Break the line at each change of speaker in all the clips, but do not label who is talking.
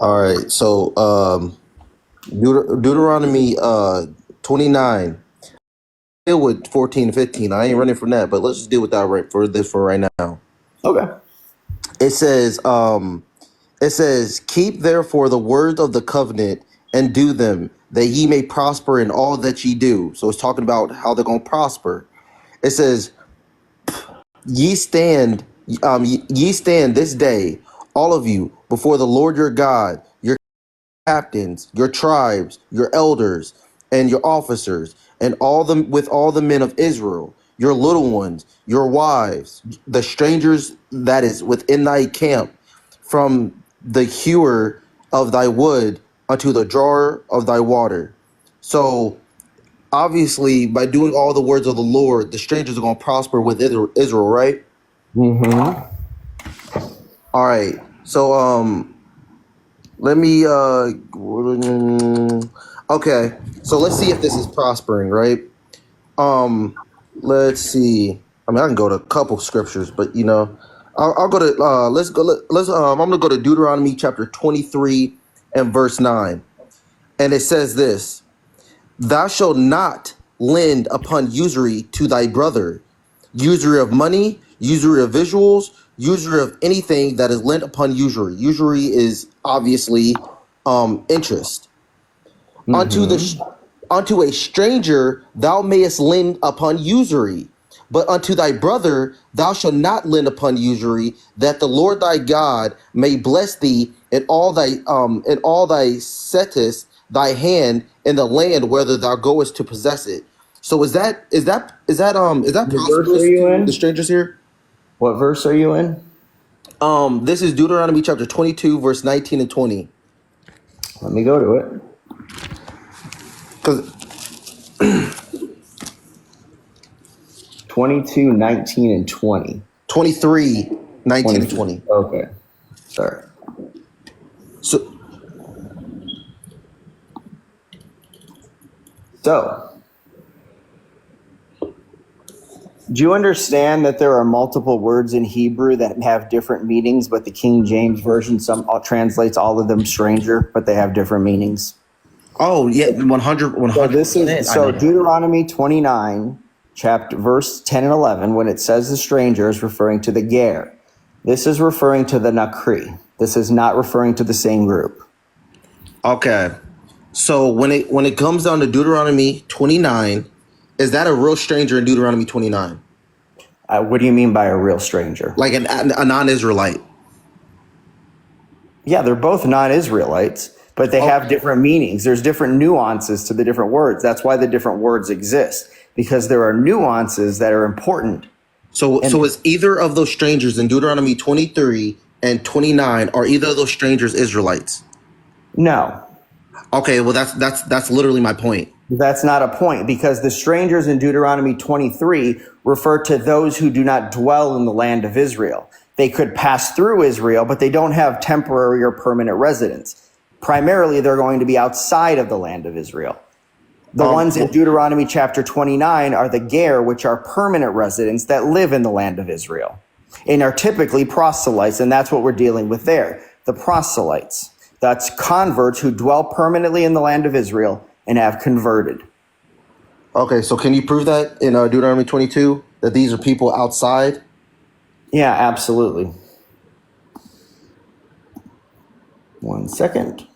All right. So Deuteronomy 29. Deal with 14 and 15. I ain't running from that, but let's just deal with that for right now.
Okay.
It says, keep therefore the words of the covenant and do them, that ye may prosper in all that ye do. So it's talking about how they're gonna prosper. It says, ye stand ye stand this day, all of you, before the Lord your God, your captains, your tribes, your elders, and your officers, and all the men of Israel, your little ones, your wives, the strangers that is within thy camp, from the hewer of thy wood unto the drawer of thy water. So obviously, by doing all the words of the Lord, the strangers are going to prosper with Israel, right?
Mm-hmm.
All right. So let me okay. So let's see if this is prospering, right? Um let's see. I mean, I can go to a couple scriptures, but I'll go to let's I'm going to go to Deuteronomy chapter 23 and verse 9. And it says this: Thou shalt not lend upon usury to thy brother, usury of money, usury of visuals, usury of anything that is lent upon usury. Usury is obviously interest. Unto the
Mm-hmm.
unto a stranger thou mayest lend upon usury, but unto thy brother thou shalt not lend upon usury, that the Lord thy God may bless thee in all thy settest thy hand in the land whether thou goest to possess it. So is that
What verse are
prosperous
you
to the
in?
strangers here?
What verse are you in?
This is Deuteronomy chapter 22 verse 19 and 20.
Let me go to it.
Because
22, 19, and 20.
23, 19 and
23.
20.
Okay. Sorry.
So
So, do you understand that there are multiple words in Hebrew that have different meanings, but the King James Version translates all of them stranger, but they have different meanings?
Oh yeah, 100,
So this
100%.
is
I know
so
that.
Deuteronomy 29, chapter verse 10 and 11, when it says the stranger is referring to the Ger. This is referring to the Nakri. This is not referring to the same group.
Okay. So when it comes down to Deuteronomy 29, is that a real stranger in Deuteronomy 29?
What do you mean by a real stranger?
Like a non-Israelite?
Yeah, they're both non-Israelites, but they have
Okay.
different meanings. There's different nuances to the different words. That's why the different words exist, because there are nuances that are important.
So
And
is either of those strangers in Deuteronomy 23 and 29, are either of those strangers Israelites?
no,
Okay, well that's literally my point.
that's not a point, because the strangers in Deuteronomy 23 refer to those who do not dwell in the land of Israel. They could pass through Israel, but they don't have temporary or permanent residence. Primarily, they're going to be outside of the land of Israel. The ones in
Well,
Deuteronomy chapter 29 are the Ger, which are permanent residents that live in the land of Israel and are typically proselytes, and that's what we're dealing with there. The proselytes. That's converts who dwell permanently in the land of Israel and have converted.
okay, so can you prove that in Deuteronomy 22 that these are people outside?
Yeah, absolutely. One second.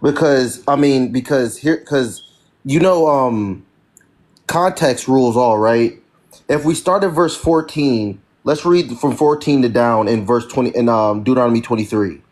Because I mean, because you know context rules all, right? If we start at verse 14, let's read from 14 to down in verse 20 in Deuteronomy 23.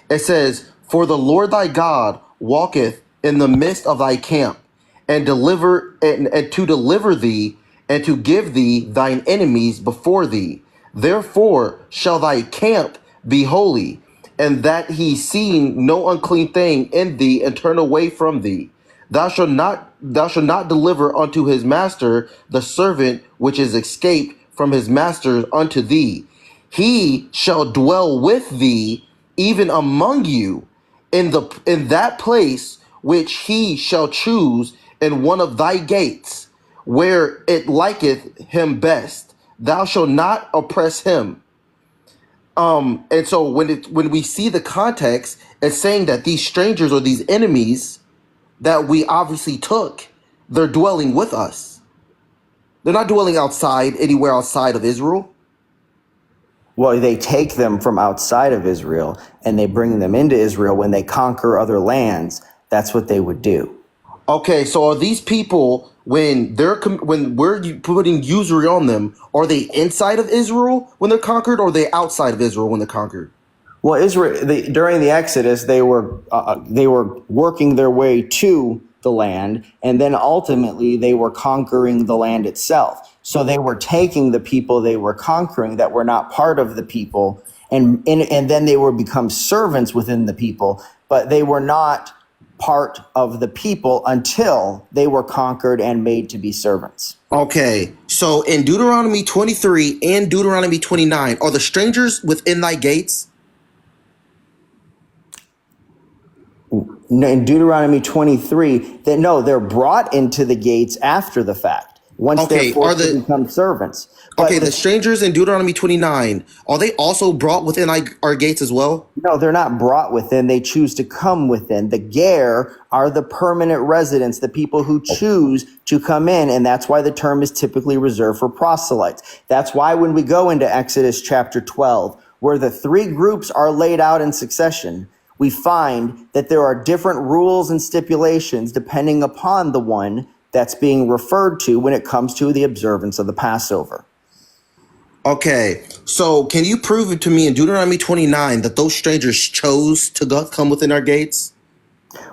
It says, "For the Lord thy God walketh in the midst of thy camp, and to deliver thee, and to give thee thine enemies before thee. Therefore shall thy camp be holy, and that he see no unclean thing in thee, and turn away from thee. Thou shalt not deliver unto his master the servant which is escaped from his master unto thee. He shall dwell with thee, even among you, in that place which he shall choose in one of thy gates, where it liketh him best. Thou shalt not oppress him. And so when we see the context, it's saying that these strangers or these enemies that we obviously took, they're dwelling with us. They're not dwelling outside, anywhere outside of Israel.
Well, they take them from outside of Israel and they bring them into Israel when they conquer other lands. That's what they would do.
Okay, so are these people, when we're putting usury on them, are they inside of Israel when they're conquered, or are they outside of Israel when they're conquered?
Well, during the Exodus, they were working their way to the land, and then ultimately they were conquering the land itself. So they were taking the people they were conquering that were not part of the people, and then they would become servants within the people, but they were not part of the people until they were conquered and made to be servants.
Okay, so in Deuteronomy 23 and Deuteronomy 29, are the strangers within thy gates?
In Deuteronomy 23, they're brought into the gates after the fact, once they're forced to become servants.
But the strangers in Deuteronomy 29, are they also brought within our gates as well?
No, they're not brought within. They choose to come within. The ger are the permanent residents, the people who choose to come in, and that's why the term is typically reserved for proselytes. That's why when we go into Exodus chapter 12, where the three groups are laid out in succession, we find that there are different rules and stipulations depending upon the one that's being referred to when it comes to the observance of the Passover.
Okay, so can you prove it to me in Deuteronomy 29 that those strangers chose to come within our gates?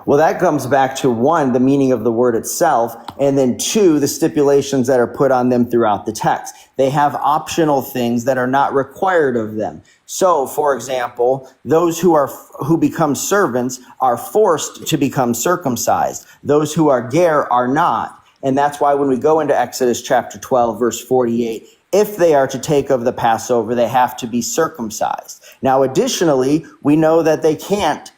Well, that comes back to one, the meaning of the word itself, and then two, the stipulations that are put on them throughout the text. They have optional things that are not required of them. So, for example, those who become servants are forced to become circumcised. Those who are ger are not. And that's why when we go into Exodus chapter 12, verse 48, if they are to take of the Passover, they have to be circumcised. Now, additionally, we know that they can't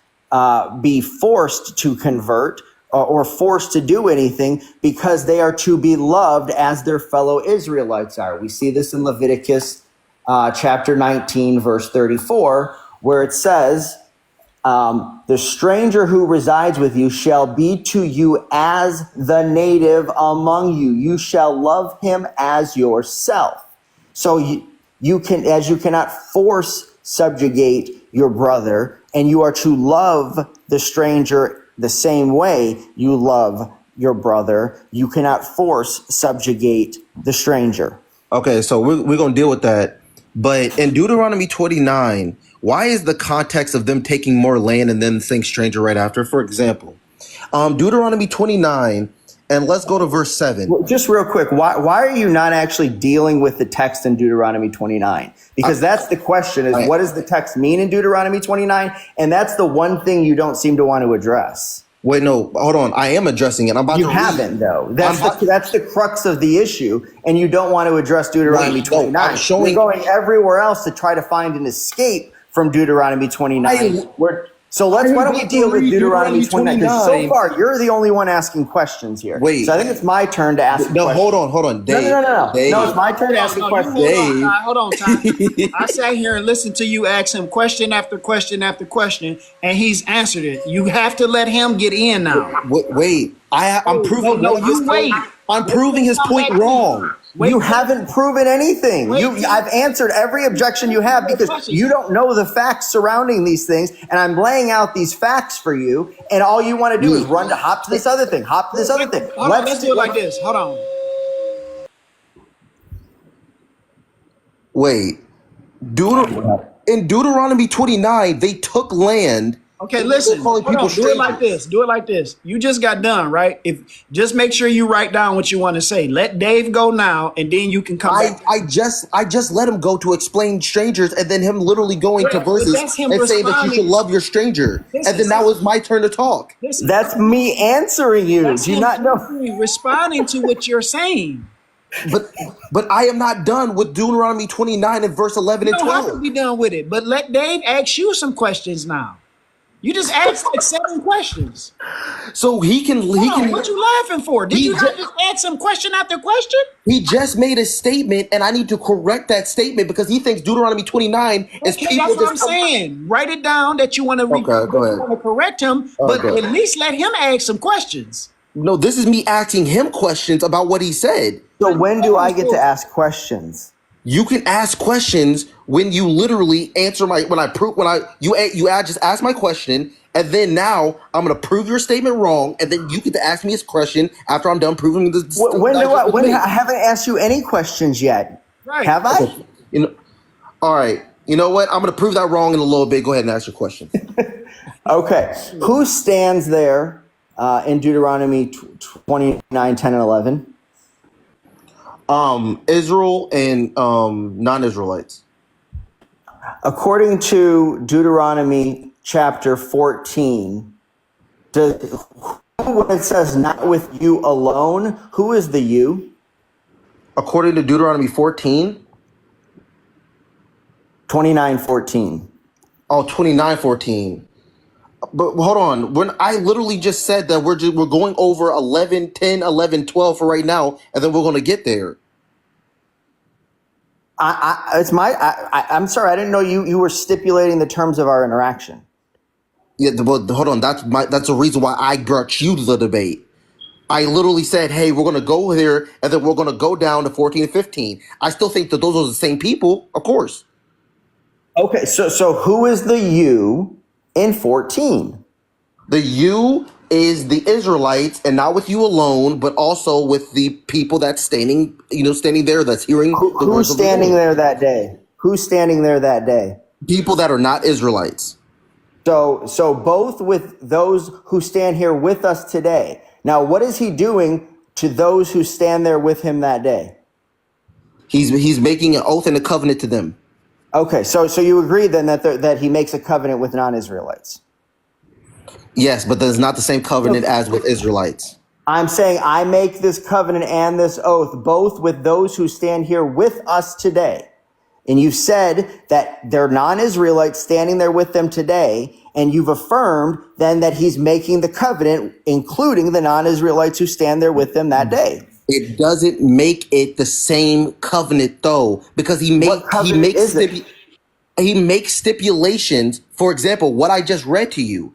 be forced to convert or forced to do anything because they are to be loved as their fellow Israelites are. We see this in Leviticus chapter 19, verse 34, where it says, the stranger who resides with you shall be to you as the native among you. You shall love him as yourself. So you cannot force subjugate your brother, and you are to love the stranger the same way you love your brother. You cannot force subjugate the stranger.
Okay, so we're going to deal with that. But in Deuteronomy 29, why is the context of them taking more land and then saying stranger right after? For example, Deuteronomy 29, and let's go to verse 7.
Well, just real quick, why are you not actually dealing with the text in Deuteronomy 29? Because that's the question, is what does the text mean in Deuteronomy 29? And that's the one thing you don't seem to want to address.
Wait, no, hold on. I am addressing it.
You haven't, though. That's the crux of the issue, and you don't want to address Deuteronomy 29. You're going everywhere else to try to find an escape from Deuteronomy 29. So why don't we deal with Deuteronomy 29? Because so far, you're the only one asking questions here.
Wait.
So I think it's my turn to ask
No, hold on. Dave.
No. No, it's my turn to ask a question.
Hold on, Ty. I sat here and listened to you ask him question after question after question, and he's answered it. You have to let him get in now.
Wait. I'm proving
wait.
I'm proving his point wrong.
You haven't proven anything. I've answered every objection you have because you don't know the facts surrounding these things, and I'm laying out these facts for you, and all you want to do is hop to this other thing,
Let's do it like this. Hold on.
Wait. In Deuteronomy 29, they took land.
Okay, listen. Do it like this. You just got done, right? Just make sure you write down what you want to say. Let Dave go now, and then you can come back.
I just let him go to explain strangers, and then him literally going to verses and saying that you should love your stranger. And then now it's my turn to talk.
That's me answering you. Do you not know?
Responding to what you're saying.
But I am not done with Deuteronomy 29 and verse 11 and 12.
You don't have to be done with it. But let Dave ask you some questions now. You just asked like 7 questions.
So he can
What you laughing for? Did you not just ask him question after question?
he just made a statement, and I need to correct that statement because he thinks Deuteronomy 29 is
Okay,
people
that's what
just
I'm
come.
saying. Write it down that you want to
Okay, go ahead.
correct him, but
Okay.
at least let him ask some questions.
No, this is me asking him questions about what he said.
So when do I get to ask questions?
You can ask questions when you literally answer my just ask my question, and then now I'm gonna prove your statement wrong, and then you get to ask me a question after I'm done proving the
When do I? When
made.
I haven't asked you any questions yet?
Right.
Have I?
Okay. All right. You know what? I'm gonna prove that wrong in a little bit. Go ahead and ask your question.
Okay. Who stands there in Deuteronomy 29, 10, and 11?
Israel and non-Israelites.
According to Deuteronomy chapter 14, when it says not with you alone, who is the you?
According to Deuteronomy 14.
29:14.
Oh, 29:14. But hold on. When I literally just said that we're going over 11, 10, 11, 12 for right now, and then we're going to get there.
I'm sorry. I didn't know you were stipulating the terms of our interaction.
Yeah, but hold on. That's the reason why I brought you to the debate. I literally said, hey, we're going to go here, and then we're going to go down to 14 and 15. I still think that those are the same people, of course.
Okay, so who is the you in 14?
The you is the Israelites, and not with you alone, but also with the people that's standing there, that's hearing the
Who's
words of the
standing
Lord.
there that day? Who's standing there that day?
People that are not Israelites.
So both with those who stand here with us today. Now, what is he doing to those who stand there with him that day?
He's making an oath and a covenant to them.
Okay, so you agree then that he makes a covenant with non-Israelites?
Yes, but that's not the same covenant as with Israelites.
I'm saying I make this covenant and this oath both with those who stand here with us today. And you said that they're non-Israelites standing there with them today, and you've affirmed then that he's making the covenant, including the non-Israelites who stand there with them that day.
It doesn't make it the same covenant though, because
What covenant is it?
he makes stipulations. For example, what I just read to you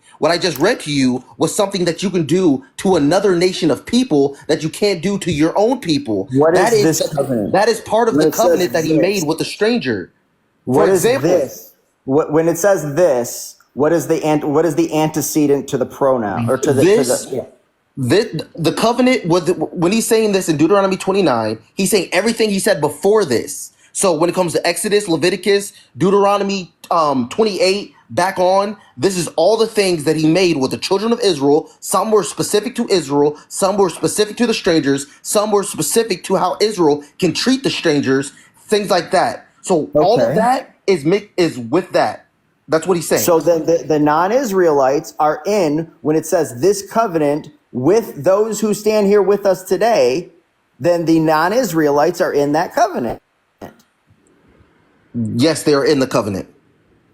was something that you can do to another nation of people that you can't do to your own people.
What is this covenant?
That is part of
When
the
it says
covenant that he
this,
made with the stranger.
what
For
is
example,
this? When it says this, what is the antecedent to the pronoun or to
this
the?
the covenant when he's saying this in Deuteronomy 29, he's saying everything he said before this. So when it comes to Exodus, Leviticus, Deuteronomy 28, back on, this is all the things that he made with the children of Israel. Some were specific to Israel, some were specific to the strangers, some were specific to how Israel can treat the strangers, things like that. So all of
Okay.
that is with that. That's what he's saying.
So then the non-Israelites are in when it says this covenant with those who stand here with us today. Then the non-Israelites are in that covenant.
Yes, they are in the covenant.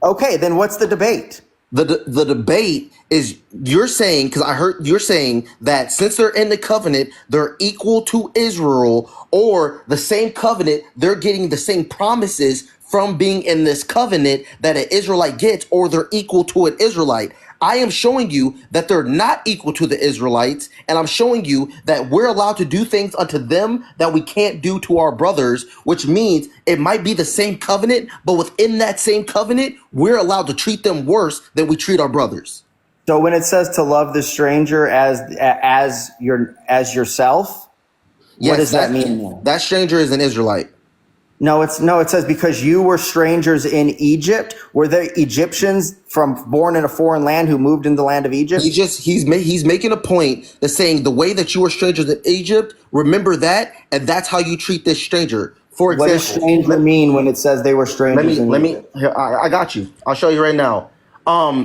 Okay, then what's the debate?
The debate is you're saying, because I heard you're saying that since they're in the covenant, they're equal to Israel, or the same covenant, they're getting the same promises from being in this covenant that an Israelite gets, or they're equal to an Israelite. I am showing you that they're not equal to the Israelites, and I'm showing you that we're allowed to do things unto them that we can't do to our brothers, which means it might be the same covenant, but within that same covenant, we're allowed to treat them worse than we treat our brothers.
So when it says to love the stranger as yourself, what does that mean then?
That stranger is an Israelite.
No, it says because you were strangers in Egypt. Were they Egyptians born in a foreign land who moved into the land of Egypt?
He's making a point that's saying the way that you were strangers in Egypt, remember that, and that's how you treat this stranger. For example,
what does stranger mean when it says they were strangers in Egypt?
Here, I got you. I'll show you right now.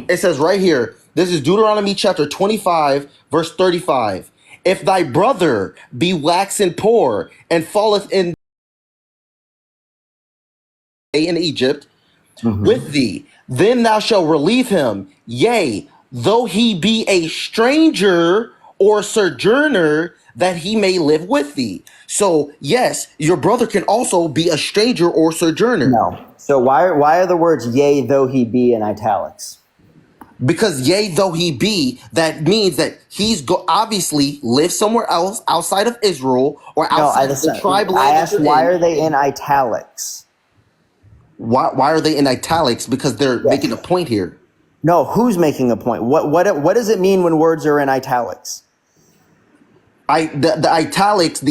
It says right here, this is Deuteronomy chapter 25, verse 35. If thy brother be waxen poor and falleth in Egypt with thee, then thou shalt relieve him. Yea, though he be a stranger or sojourner, that he may live with thee. So, yes, your brother can also be a stranger or sojourner.
No. So why are the words "yea, though he be" in italics?
Because yea, though he be, that means that obviously lives somewhere else outside of Israel or
No,
outside of the tribe
I
land that
asked
you're
why
in.
are they in italics?
Why are they in italics? Because they're
Yes.
making a point here.
No, who's making a point? What does it mean when words are in italics?
The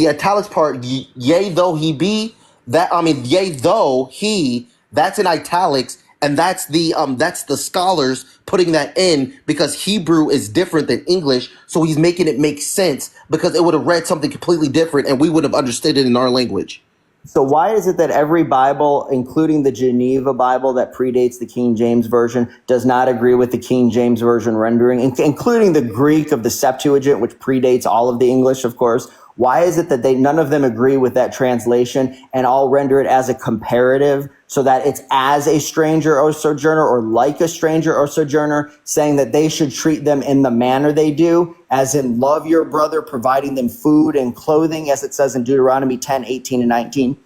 italics part, yea though he be, yea though he, that's in italics, and that's the scholars putting that in because Hebrew is different than English, so he's making it make sense because it would have read something completely different and we would have understood it in our language.
So why is it that every Bible, including the Geneva Bible that predates the King James Version, does not agree with the King James Version rendering, including the Greek of the Septuagint, which predates all of the English, of course? Why is it that none of them agree with that translation and all render it as a comparative so that it's as a stranger or sojourner or like a stranger or sojourner, saying that they should treat them in the manner they do, as in love your brother, providing them food and clothing, as it says in Deuteronomy 10, 18, and 19?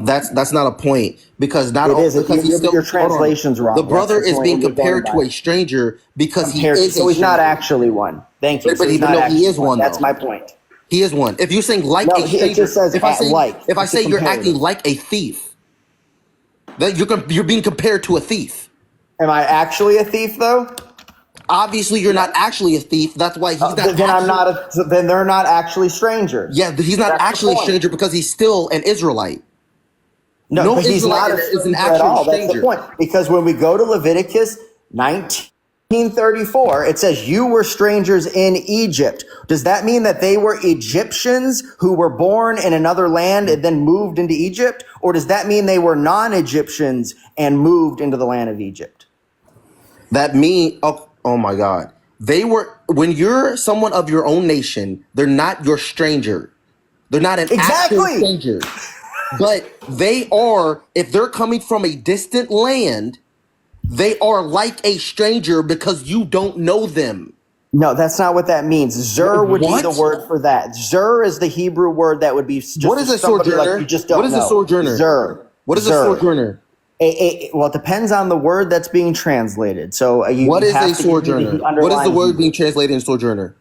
That's not a point because not
It
only
is.
because he's still
Your translation's wrong.
the brother
That's the
is
point
being
you're going
compared to
by.
a stranger because he
Compared to,
is a
so he's not
stranger.
actually one. Thank you.
But
So he's
even
not
though he
actually
is one,
That's
though.
my point.
He is one. If you're saying like
No,
a stranger,
it just says
if I say
like.
if I
It's a
say you're acting
comparative.
like a thief, that you're being compared to a thief.
Am I actually a thief though?
Obviously, you're not actually a thief. That's why he's not.
Then I'm
actually,
not. Then they're not actually strangers.
Yeah, but he's not
That's the
actually a
point.
stranger because he's still an Israelite.
No,
No
but he's
Israelite
not a
is an
stranger at
actual
all. That's the
stranger.
point. Because when we go to Leviticus 1934, it says, you were strangers in Egypt. Does that mean that they were Egyptians who were born in another land and then moved into Egypt? Or does that mean they were non-Egyptians and moved into the land of Egypt?
Oh my God. When you're someone of your own nation, they're not your stranger. They're not an actual
Exactly.
stranger. But they are, if they're coming from a distant land, they are like a stranger because you don't know them.
No, that's not what that means. Zur would be the
What?
word for that. Zur is the Hebrew word that would be just
What is
for
a
somebody
sojourner?
like you just
What
don't
is a
know.
sojourner?
Zur.
What is a
Zur.
sojourner?
Well, it depends on the word that's being translated. So
What
you
is
have
a
to give me
sojourner?
the
What is the
underlying
word
Hebrew.
being translated in sojourner?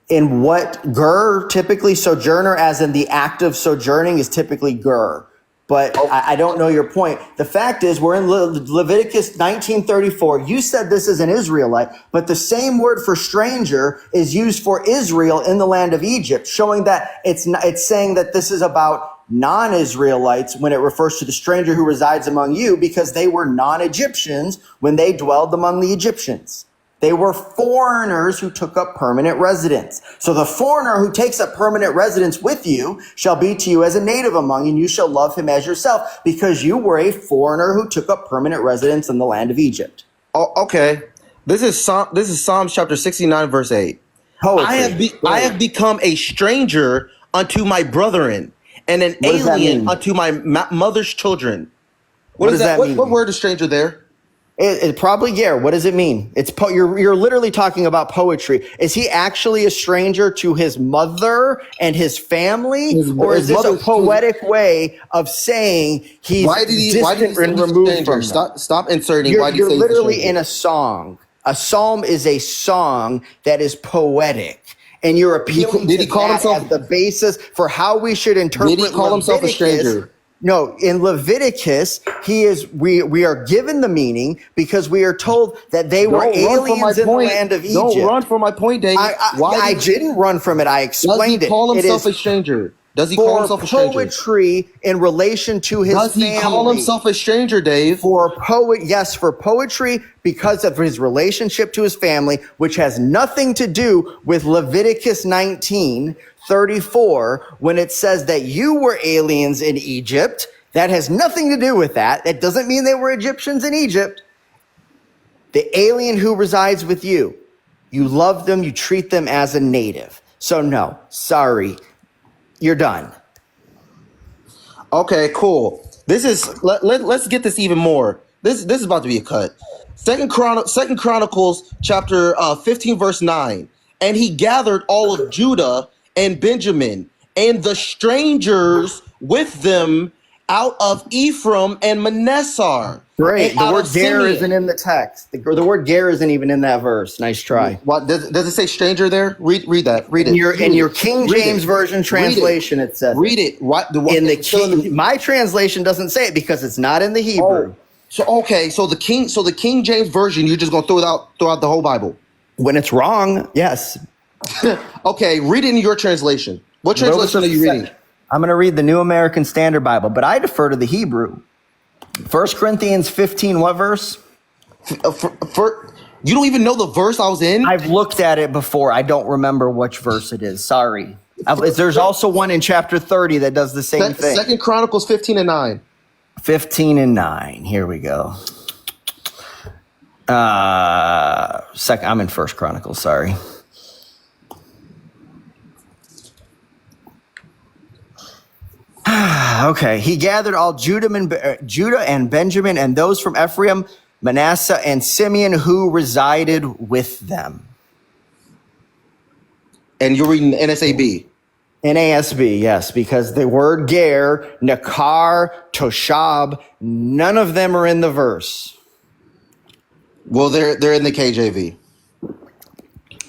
In what ger, typically sojourner, as in the act of sojourning, is typically ger. But I don't know your point. The fact is, we're in Leviticus 1934. You said this is an Israelite, but the same word for stranger is used for Israel in the land of Egypt, showing that it's saying that this is about non-Israelites when it refers to the stranger who resides among you, because they were non-Egyptians when they dwelled among the Egyptians. They were foreigners who took up permanent residence. So the foreigner who takes up permanent residence with you shall be to you as a native among you, and you shall love him as yourself, because you were a foreigner who took up permanent residence in the land of Egypt.
Oh, okay. This is Psalms chapter 69, verse 8.
Poetry.
I have become a stranger unto my brethren and an
What does that
alien
mean?
unto my mother's children.
What does that mean?
What word is stranger there?
It probably, yeah. What does it mean? You're literally talking about poetry. Is he actually a stranger to his mother and his family, or is this a poetic way of saying he's distant and removed from them?
Stop inserting.
You're literally in a song. A psalm is a song that is poetic, and you're appealing to that as the basis for how we should interpret.
Did he call himself a stranger?
No, in Leviticus, we are given the meaning because we are told that they were aliens in the land of Egypt.
Don't run from my point, David.
I didn't run from it. I explained it.
Does he call himself a stranger? Does he call himself a stranger?
For poetry in relation to his family.
Does he call himself a stranger, Dave?
Yes, for poetry because of his relationship to his family, which has nothing to do with Leviticus 19:34, when it says that you were aliens in Egypt. That has nothing to do with that. That doesn't mean they were Egyptians in Egypt. The alien who resides with you, you love them, you treat them as a native. So no, sorry. You're done.
Okay, cool. Let's get this even more. This is about to be a cut. Second Chronicles chapter 15 verse 9. And he gathered all of Judah and Benjamin and the strangers with them out of Ephraim and Manasseh.
Great.
And
The
out
word
of
ger
Simeon.
isn't in the text. The word ger isn't even in that verse. Nice try.
What does it say? Stranger there. Read that. Read it.
In your King
Read
James
it.
Version translation, it says
Read it. What
in the
it's still
King, my translation doesn't say it because it's not in the Hebrew.
So okay, so the King James version, you're just gonna throw out the whole Bible.
When it's wrong, yes.
Okay, read it in your translation. What translation are you reading?
I'm going to read the New American Standard Bible, but I defer to the Hebrew. 1 Corinthians 15, what verse?
You don't even know the verse I was in?
I've looked at it before. I don't remember which verse it is. Sorry. There's also one in chapter 30 that does the same thing.
Second Chronicles 15 and 9.
15 and 9. Here we go. I'm in First Chronicles, sorry. Okay. He gathered all Judah and Benjamin and those from Ephraim, Manasseh, and Simeon who resided with them.
And you're reading NSAB.
NASB, yes, because the word ger, nakar, toshab, none of them are in the verse.
Well, they're in the KJV.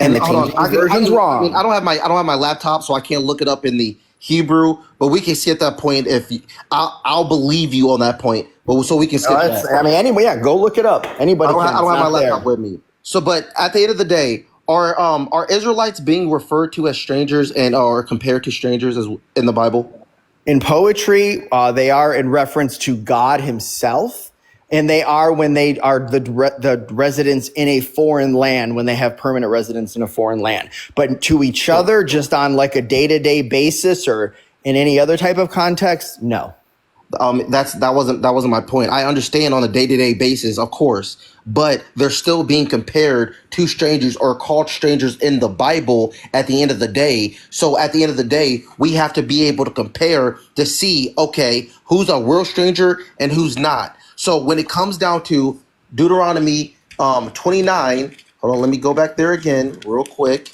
And the King James version's wrong.
I mean, I don't have my laptop, so I can't look it up in the Hebrew. But we can see at that point if I'll believe you on that point. But so we can skip that.
I mean, anyway, yeah, go look it up. Anybody can.
I don't have my laptop with me. So, but at the end of the day, are Israelites being referred to as strangers and are compared to strangers as in the Bible?
In poetry, they are in reference to God himself. And they are when they are the residents in a foreign land, when they have permanent residence in a foreign land. But to each other, just on like a day-to-day basis or in any other type of context, no.
That wasn't my point. I understand on a day-to-day basis, of course, but they're still being compared to strangers or called strangers in the Bible at the end of the day. So at the end of the day, we have to be able to compare to see, okay, who's a real stranger and who's not. So when it comes down to Deuteronomy 29, hold on, let me go back there again real quick.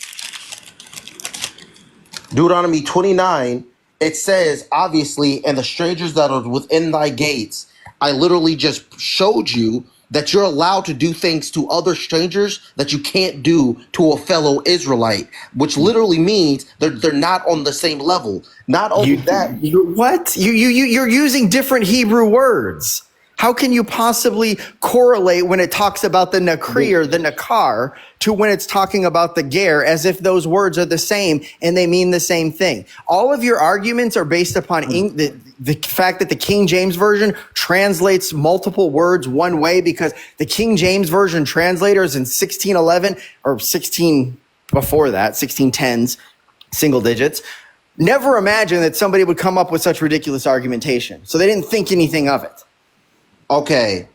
Deuteronomy 29, it says, obviously, and the strangers that are within thy gates. I literally just showed you that you're allowed to do things to other strangers that you can't do to a fellow Israelite, which literally means they're not on the same level. Not only that.
What? You're using different Hebrew words. How can you possibly correlate when it talks about the nakri or the nakar to when it's talking about the ger as if those words are the same and they mean the same thing? All of your arguments are based upon the fact that the King James Version translates multiple words one way because the King James Version translators in 1611 or 16 before that, 1610s, single digits, never imagined that somebody would come up with such ridiculous argumentation. So they didn't think anything of it.
Okay,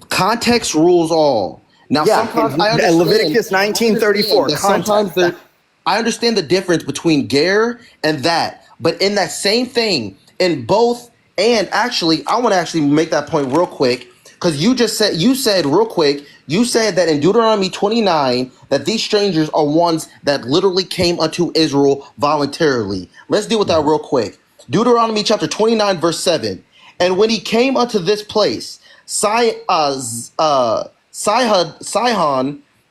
context rules all. Now,
yeah,
sometimes I understand
Leviticus 19:34.
I understand the difference between ger and that, but in that same thing, in both, and actually, I want to actually make that point real quick because you said real quick, you said that in Deuteronomy 29 that these strangers are ones that literally came unto Israel voluntarily. Let's deal with that real quick. Deuteronomy chapter 29 verse 7. And when he came unto this place, Sihon,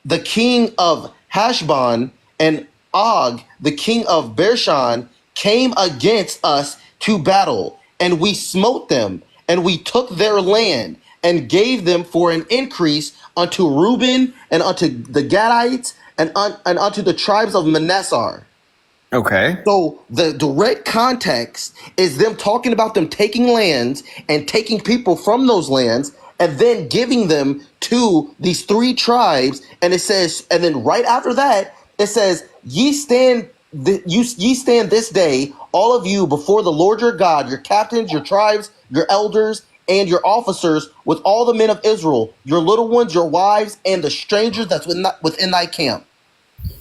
the king of Heshbon, and Og, the king of Bashan, came against us to battle, and we smote them, and we took their land, and gave them for an increase unto Reuben, and unto the Gadites, and unto the tribes of Manasseh.
Okay.
So the direct context is them talking about them taking lands and taking people from those lands and then giving them to these three tribes. And it says, and then right after that, it says, ye stand this day, all of you before the Lord your God, your captains, your tribes, your elders, and your officers with all the men of Israel, your little ones, your wives, and the strangers that's within thy camp.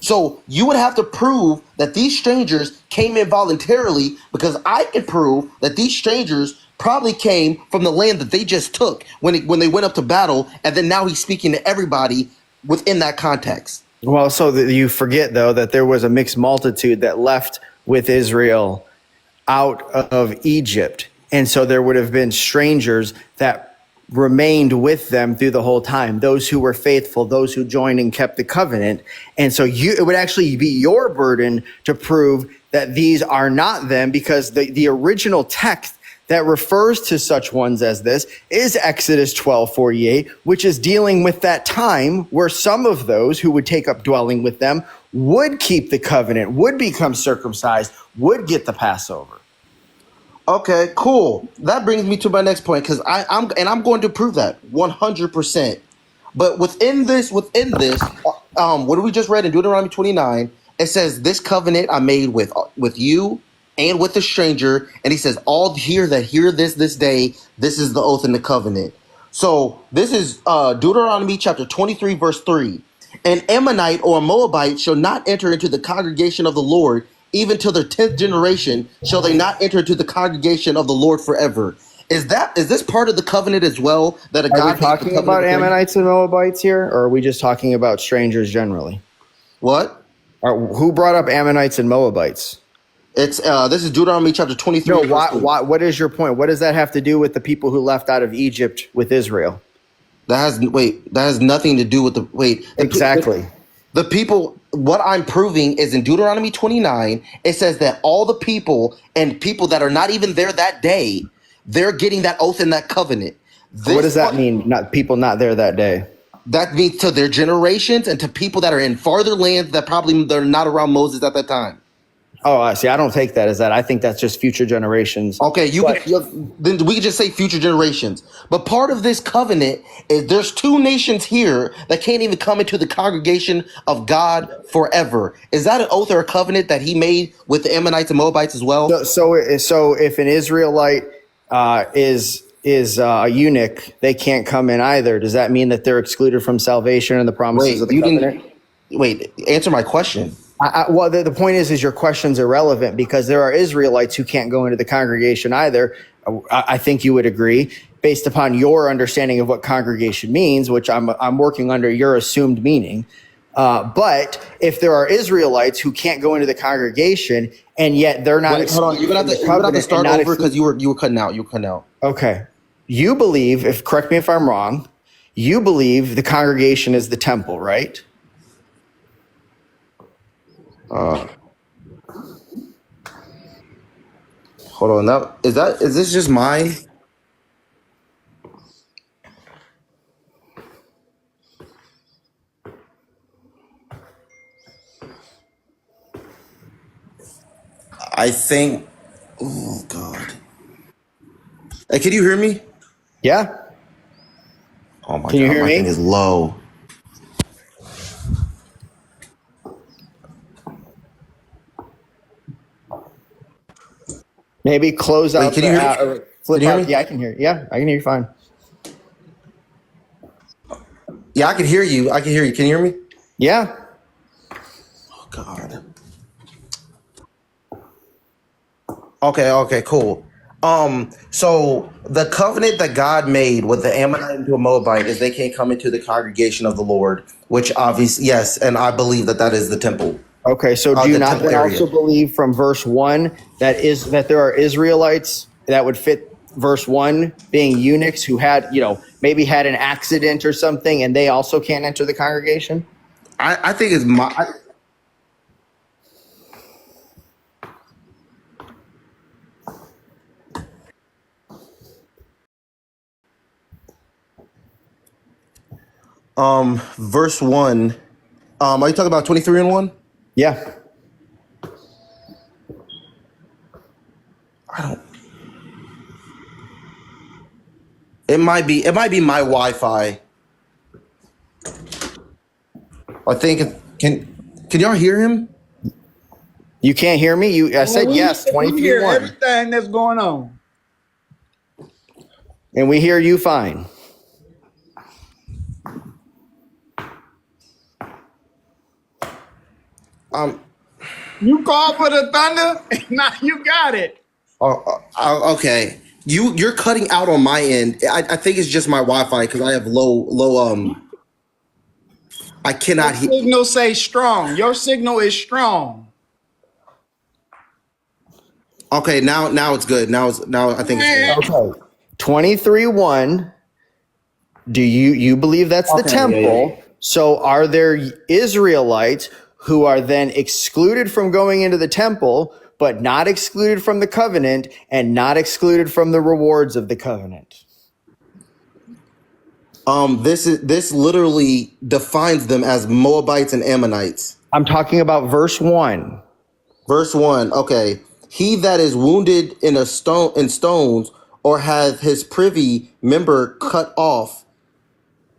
So you would have to prove that these strangers came in voluntarily, because I can prove that these strangers probably came from the land that they just took when they went up to battle, and then now he's speaking to everybody within that context.
Well, so you forget, though, that there was a mixed multitude that left with Israel out of Egypt. And so there would have been strangers that remained with them through the whole time, those who were faithful, those who joined and kept the covenant. And so it would actually be your burden to prove that these are not them, because the original text that refers to such ones as this is Exodus 12:48, which is dealing with that time where some of those who would take up dwelling with them would keep the covenant, would become circumcised, would get the Passover.
Okay, cool. That brings me to my next point, because I'm going to prove that 100%. But within this, what we just read in Deuteronomy 29, it says, "This covenant I made with you and with the stranger," and he says, "All hear this day. This is the oath and the covenant." So this is Deuteronomy chapter 23, verse 3. "An Ammonite or a Moabite shall not enter into the congregation of the Lord, even till their 10th generation shall they not enter into the congregation of the Lord forever." Is this part of the covenant as well? That a
Are we
God made the
talking about
covenant with them?
Ammonites and Moabites here, or are we just talking about strangers generally?
What?
Who brought up Ammonites and Moabites?
It's this is Deuteronomy chapter 23.
No,
verse 3.
what is your point? What does that have to do with the people who left out of Egypt with Israel?
That has nothing to do with
Exactly.
the people. What I'm proving is in Deuteronomy 29, it says that all the people and people that are not even there that day, they're getting that oath and that covenant.
What does that mean? Not people not there that day.
That means to their generations and to people that are in farther lands that probably they're not around Moses at that time.
Oh, I see. I don't take that as that. I think that's just future generations.
Okay,
But
then we could just say future generations. But part of this covenant is there's two nations here that can't even come into the congregation of God forever. Is that an oath or a covenant that he made with the Ammonites and Moabites as well?
so if an Israelite is a eunuch, they can't come in either. Does that mean that they're excluded from salvation and the promises
Wait,
of the
you
covenant?
didn't. Wait, answer my question.
Well, the point is your question's irrelevant, because there are Israelites who can't go into the congregation either. I think you would agree, based upon your understanding of what congregation means, which I'm working under your assumed meaning. But if there are Israelites who can't go into the congregation, and yet they're not,
Wait, hold on. You're gonna have to start over, because you were cutting out. You were cutting out.
Okay. You believe, correct me if I'm wrong, you believe the congregation is the temple, right?
Hold on. Now, is this just mine? I think. Oh God. Hey, can you hear me?
Yeah.
Oh my
Can you
God,
hear
my thing
me?
is low.
Maybe close
Wait,
out
can you
the
hear me?
or
Can
flip
you hear
out.
me?
Yeah, I can hear. Yeah, I can hear you fine.
Yeah, I can hear you. I can hear you. Can you hear me?
Yeah.
Oh God. Okay, cool. So the covenant that God made with the Ammonite and the Moabite is they can't come into the congregation of the Lord, which obviously, yes, and I believe that that is the temple,
Okay. So do you
the
not
temple
then
area.
also believe from verse 1 that there are Israelites that would fit verse 1, being eunuchs who had, maybe had an accident or something, and they also can't enter the congregation?
I think it's verse 1. Are you talking about 23 and 1?
Yeah.
I don't. It might be my Wi-Fi. I think can y'all hear him?
You can't hear me? I said yes,
We
23
hear
1.
everything that's going on.
And we hear you fine.
Um.
You called for the thunder, and now you got it.
Okay. You're cutting out on my end. I think it's just my Wi-Fi because I have low. I
Your
cannot hear.
signal say strong. Your signal is strong.
Okay. Now it's good. Now I think it's good.
Okay. 23:1. Do you believe that's the
Okay.
temple?
Yeah.
So are there Israelites who are then excluded from going into the temple, but not excluded from the covenant and not excluded from the rewards of the covenant?
This literally defines them as Moabites and Ammonites.
I'm talking about verse 1.
Verse 1. Okay. He that is wounded in stones or hath his privy member cut off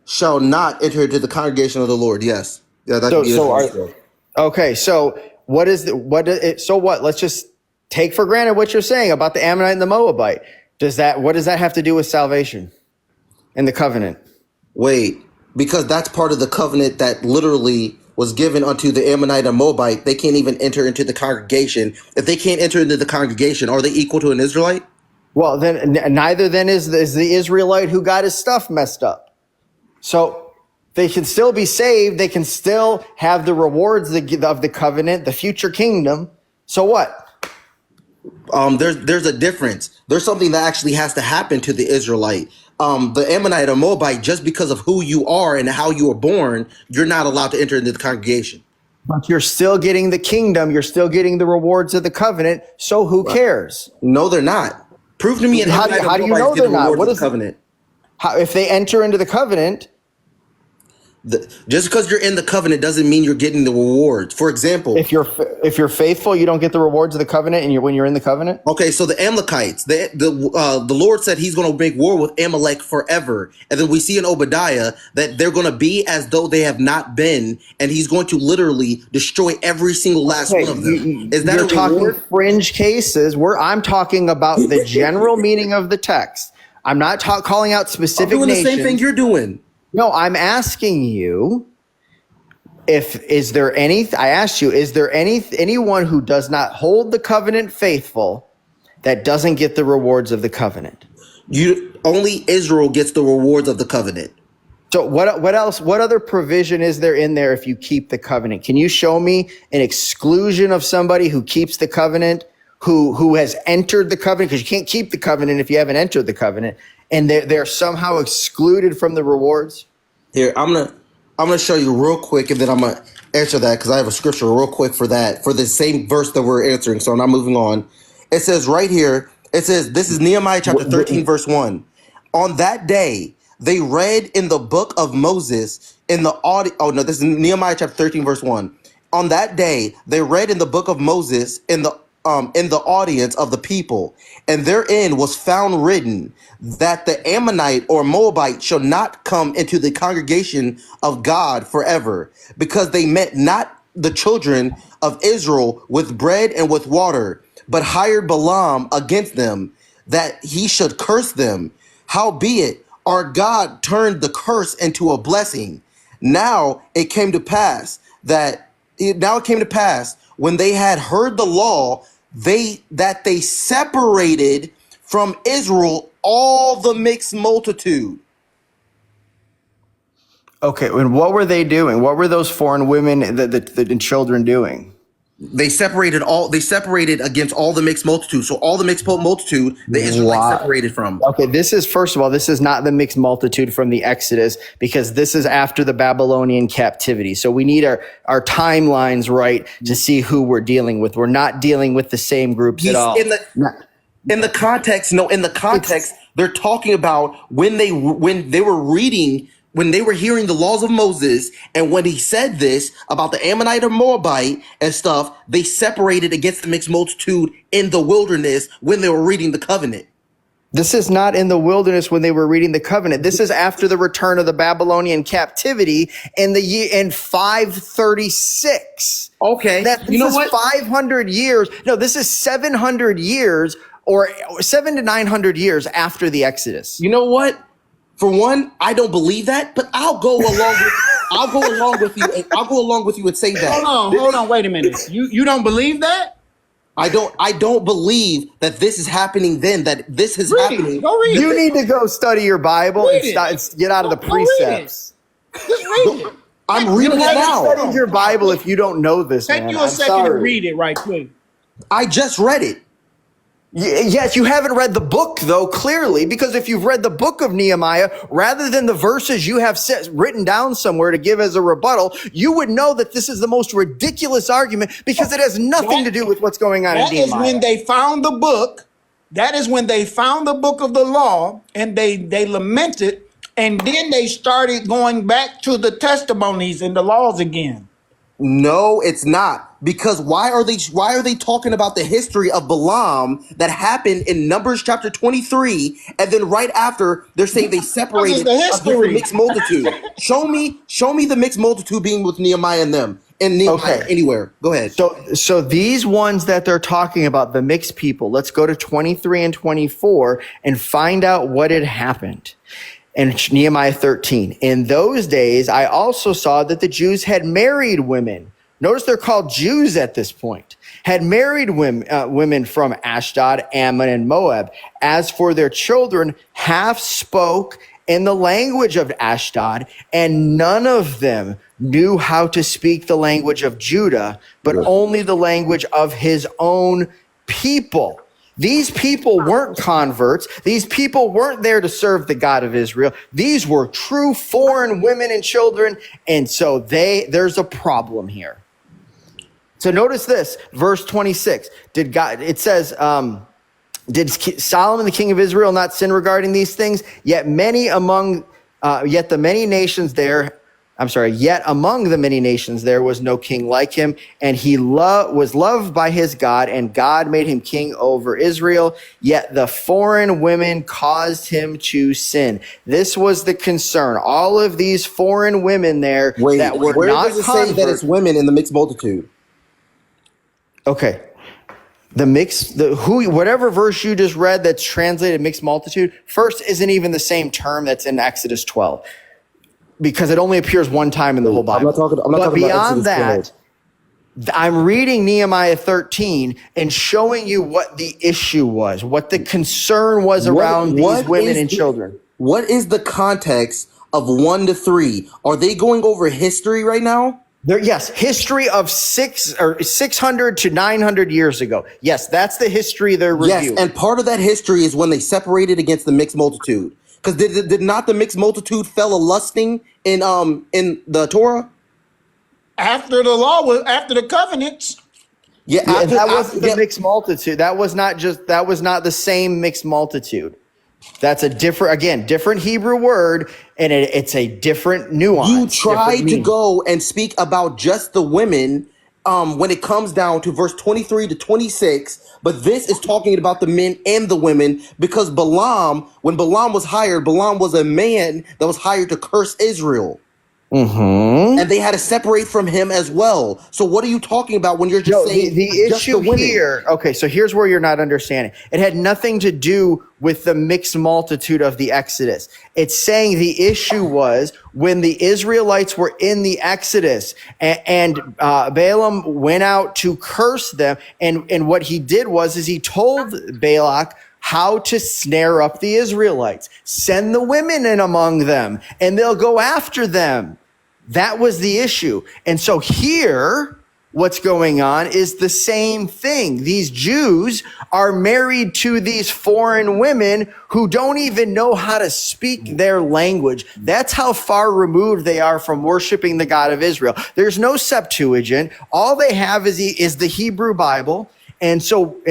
shall not enter into the congregation of the Lord. Yes. Yeah, that could
So
be
so are
Israel.
okay, so what is the what it, so what? Let's just take for granted what you're saying about the Ammonite and the Moabite. What does that have to do with salvation and the covenant?
Wait, because that's part of the covenant that literally was given unto the Ammonite and Moabite. They can't even enter into the congregation. If they can't enter into the congregation, are they equal to an Israelite?
Well, then neither then is the Israelite who got his stuff messed up. So they can still be saved. They can still have the rewards of the covenant, the future kingdom. So what?
There's a difference. There's something that actually has to happen to the Israelite. The Ammonite or Moabite, just because of who you are and how you were born, you're not allowed to enter into the congregation.
But you're still getting the kingdom. You're still getting the rewards of the covenant. So who cares?
No, they're not. Prove to me an
How
Ammonite or
do you
Moabite
know
get
they're
the
not?
rewards
What
of
is
the covenant.
if they enter into the covenant?
Just because you're in the covenant doesn't mean you're getting the rewards. For example,
If you're faithful, you don't get the rewards of the covenant, and when you're in the covenant.
okay, so the Amalekites, the Lord said He's going to make war with Amalek forever, and then we see in Obadiah that they're going to be as though they have not been, and He's going to literally destroy every single last
Okay,
one of them. Is that
you're
a
talking
reward?
fringe cases. Where I'm talking about the general meaning of the text. I'm not calling out
I'm
specific
doing the same thing
nations.
you're doing.
No, I'm asking you. Is there anyone who does not hold the covenant faithful that doesn't get the rewards of the covenant?
You only Israel gets the rewards of the covenant.
So what else? What other provision is there in there if you keep the covenant? Can you show me an exclusion of somebody who keeps the covenant, who has entered the covenant? Because you can't keep the covenant if you haven't entered the covenant, and they're somehow excluded from the rewards.
Here, I'm gonna show you real quick, and then I'm gonna answer that because I have a scripture real quick for that for the same verse that we're answering. So I'm not moving on. It says right here. It says this is Nehemiah chapter 13 verse 1. On that day they read in the book of Moses in the audio. Oh no, this is Nehemiah chapter 13 verse 1. On that day they read in the book of Moses in the audience of the people, and therein was found written that the Ammonite or Moabite shall not come into the congregation of God forever, because they met not the children of Israel with bread and with water, but hired Balaam against them, that he should curse them. Howbeit, our God turned the curse into a blessing. Now it came to pass when they had heard the law, they separated from Israel all the mixed multitude.
Okay, and what were they doing? What were those foreign women and children doing?
They separated against all the mixed multitude. So all the mixed multitude, the Israelites
Why?
separated from.
Okay, first of all, this is not the mixed multitude from the Exodus, because this is after the Babylonian captivity. So we need our timelines right to see who we're dealing with. We're not dealing with the same groups at all.
In the context, they're talking about when they were hearing the laws of Moses, and when he said this about the Ammonite or Moabite and stuff, they separated against the mixed multitude in the wilderness when they were reading the covenant.
This is not in the wilderness when they were reading the covenant. This is after the return of the Babylonian captivity in 536.
Okay,
You know what? 500 years. No, this is 700 years or 700 to 900 years after the Exodus.
You know what? For one, I don't believe that, but I'll go along with I'll go along with you. And I'll go along with you and say that.
Hold on, wait a minute. You don't believe that?
I don't believe that this is happening then, that this is happening.
Go read
You
it.
need to go study your Bible and get out of the
Go read it.
precepts.
Just read it.
I'm reading
You
it
haven't
now.
studied your Bible if you don't know this,
Take
man.
you a
I'm
second to
sorry.
read it right quick.
I just read it.
Yes, you haven't read the book, though, clearly, because if you've read the book of Nehemiah, rather than the verses you have written down somewhere to give as a rebuttal, you would know that this is the most ridiculous argument because it has nothing to do with what's going on in
That is
Nehemiah.
when they found the book. That is when they found the book of the law, and they lamented, and then they started going back to the testimonies and the laws again.
No, it's not. Because why are they talking about the history of Balaam that happened in Numbers chapter 23, and then right after they're saying they separated
the
against the
history.
mixed multitude? Show me the mixed multitude being with Nehemiah and them. And Nehemiah anywhere. Go ahead.
So these ones that they're talking about, the mixed people, let's go to 23 and 24 and find out what had happened. And Nehemiah 13. In those days, I also saw that the Jews had married women. Notice they're called Jews at this point. Had married women from Ashdod, Ammon, and Moab. As for their children, half spoke in the language of Ashdod, and none of them knew how to speak the language of Judah, but only the language of his own people. These people weren't converts. These people weren't there to serve the God of Israel. These were true foreign women and children. And so there's a problem here. So notice this, verse 26. It says, did Solomon, the king of Israel, not sin regarding these things? Yet among the many nations there was no king like him, and he was loved by his God, and God made him king over Israel. Yet the foreign women caused him to sin. This was the concern. All of these foreign women there that were
where
not
does it say that it's women in the mixed multitude?
Okay. Whatever verse you just read that's translated mixed multitude, first isn't even the same term that's in Exodus 12. Because it only appears one time in the whole Bible.
I'm not talking
beyond
about
that, I'm reading Nehemiah 13 and showing you what the issue was, what the concern was around these women and children.
What is the context of 1 to 3? Are they going over history right now?
Yes, history of 600 to 900 years ago. Yes, that's the history they're reviewing.
Yes, and part of that history is when they separated against the mixed multitude. Because did not the mixed multitude fell a lusting in the Torah?
After the law, after the covenants.
That wasn't the mixed multitude. That was not the same mixed multitude. That's a different Hebrew word, and it's a different nuance.
You tried to go and speak about just the women when it comes down to verse 23 to 26, but this is talking about the men and the women, because when Balaam was hired, Balaam was a man that was hired to curse Israel. Mm-hmm. And they had to separate from him as well. So what are you talking about when you're just saying
the issue here? Okay, so here's where you're not understanding. It had nothing to do with the mixed multitude of the Exodus. It's saying the issue was when the Israelites were in the Exodus and Balaam went out to curse them. And what he did was he told Balak how to snare up the Israelites. Send the women in among them and they'll go after them. That was the issue. And so here, what's going on is the same thing. These Jews are married to these foreign women who don't even know how to speak their language. That's how far removed they are from worshiping the God of Israel. There's no Septuagint. All they have is the Hebrew Bible. And so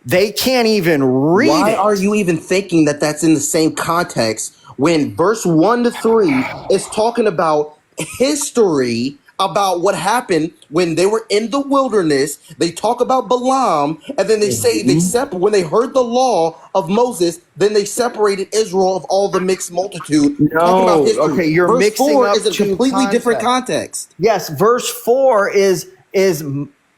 they can't even read it.
Why are you even thinking that that's in the same context when verse 1 to 3 is talking about history, about what happened when they were in the wilderness? They talk about Balaam, and then they say when they heard the law of Moses, then they separated Israel of all the mixed multitude.
No, okay, you're
verse
mixing
4
up
is a
two
completely different
concepts.
context.
Yes, verse 4 is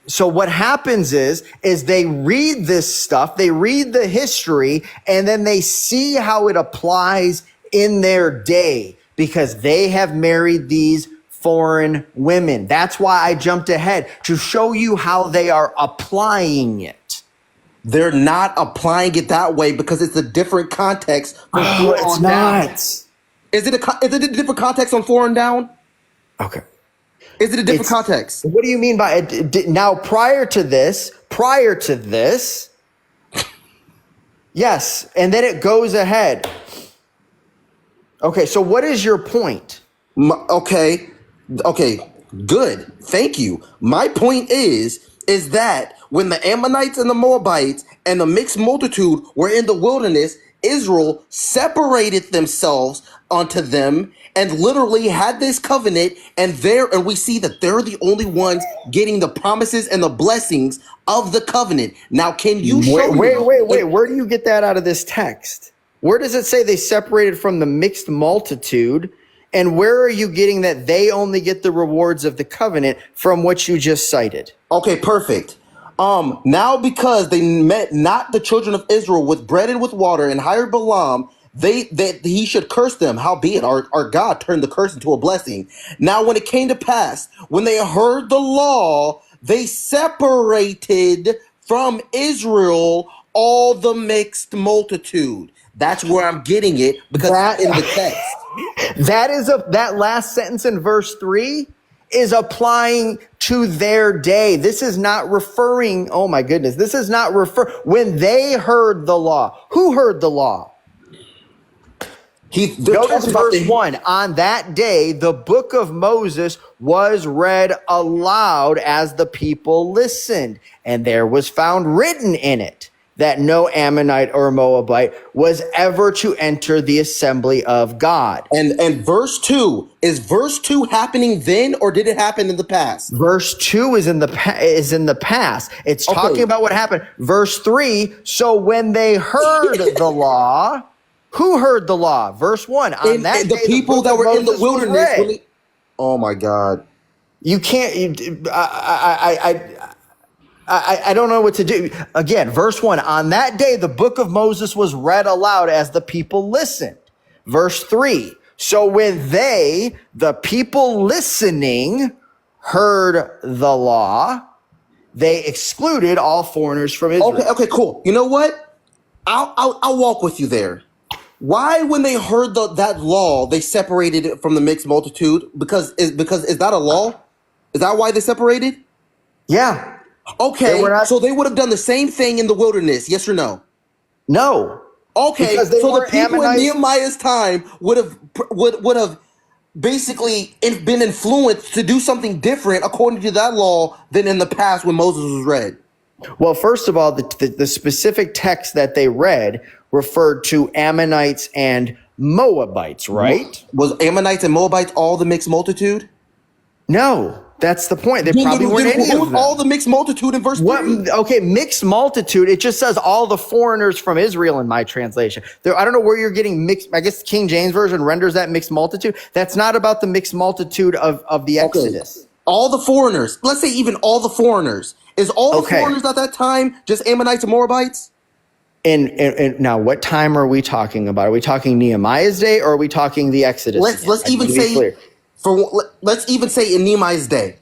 so what happens is they read this stuff, they read the history, and then they see how it applies in their day. because they have married these foreign women. That's why I jumped ahead to show you how they are applying it.
They're not applying it that way because it's a different context from
Oh, it's
on down.
not.
Is it a different context on 4 and down?
Okay.
Is it a different context?
What do you mean by it? Now, prior to this, yes, and then it goes ahead. Okay, so what is your point?
Okay, good. Thank you. My point is that when the Ammonites and the Moabites and the mixed multitude were in the wilderness, Israel separated themselves unto them and literally had this covenant, and we see that they're the only ones getting the promises and the blessings of the covenant. Now, can you show me?
Wait. Where do you get that out of this text? Where does it say they separated from the mixed multitude? And where are you getting that they only get the rewards of the covenant from what you just cited?
Okay, perfect. Now because they met not the children of Israel with bread and with water and hired Balaam, he should curse them. Howbeit, our God turned the curse into a blessing. Now, when it came to pass, when they heard the law, they separated from Israel all the mixed multitude. That's where I'm getting it, because that's in the text.
That last sentence in verse 3 is applying to their day. This is not referring, oh my goodness, this is not when they heard the law. Who heard the law? Notice verse 1. On that day, the book of Moses was read aloud as the people listened, and there was found written in it that no Ammonite or Moabite was ever to enter the assembly of God.
And verse 2, is verse 2 happening then, or did it happen in the past?
Verse 2 is in the past. It's talking about what happened. Verse 3, so when they heard the law, who heard the law? Verse 1, on that day,
the people that were in the wilderness. Oh my God.
You can't, I don't know what to do. Again, verse 1, on that day, the book of Moses was read aloud as the people listened. Verse 3, so when the people listening, heard the law, they excluded all foreigners from Israel.
Okay, cool. You know what? I'll walk with you there. Why, when they heard that law, they separated it from the mixed multitude? Because is that a law? Is that why they separated?
Yeah.
Okay, so they would have done the same thing in the wilderness, yes or no?
No.
Okay, so the people in Nehemiah's time would have basically been influenced to do something different according to that law than in the past when Moses was read.
Well, first of all, the specific text that they read referred to Ammonites and Moabites, right?
Was Ammonites and Moabites all the mixed multitude?
No. That's the point. They probably weren't any of them.
All the mixed multitude in verse 3?
Okay, mixed multitude. It just says all the foreigners from Israel in my translation. I don't know where you're getting mixed. I guess King James Version renders that mixed multitude. That's not about the mixed multitude of the Exodus.
All the foreigners. Let's say even all the foreigners. Is all the foreigners at that time just Ammonites and Moabites?
And now, what time are we talking about? Are we talking Nehemiah's day, or are we talking the Exodus?
Let's even say in Nehemiah's day.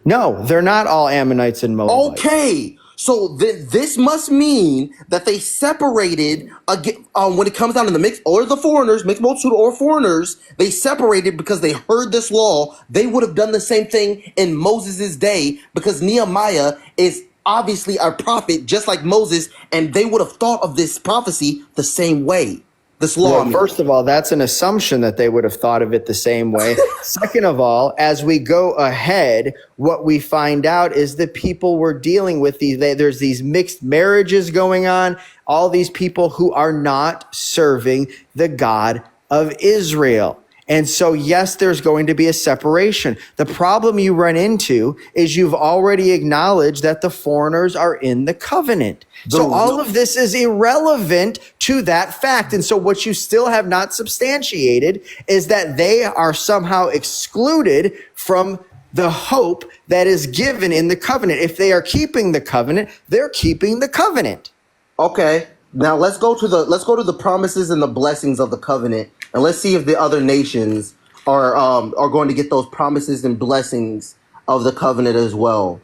No, they're not all Ammonites and Moabites.
Okay, so this must mean that they separated when it comes down to the mixed or the foreigners, mixed multitude or foreigners. They separated because they heard this law. They would have done the same thing in Moses' day, because Nehemiah is obviously a prophet just like Moses, and they would have thought of this prophecy the same way. This law.
Well, first of all, that's an assumption that they would have thought of it the same way. Second of all, as we go ahead, what we find out is that people were dealing with there's these mixed marriages going on, all these people who are not serving the God of Israel. And so, yes, there's going to be a separation. The problem you run into is you've already acknowledged that the foreigners are in the covenant. So all of this is irrelevant to that fact. And so what you still have not substantiated is that they are somehow excluded from the hope that is given in the covenant. If they are keeping the covenant, they're keeping the covenant.
Okay. Now let's go to the promises and the blessings of the covenant and let's see if the other nations are going to get those promises and blessings of the covenant as well.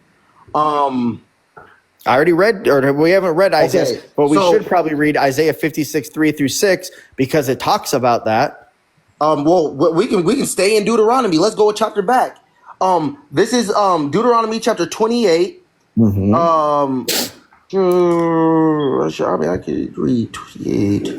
I already read, or we haven't read Isaiah,
Okay,
but we
so
should probably read Isaiah 56, 3-6, because it talks about that.
well, we can stay in Deuteronomy. Let's go a chapter back. This is Deuteronomy chapter 28. Um, I mean, I could read 28.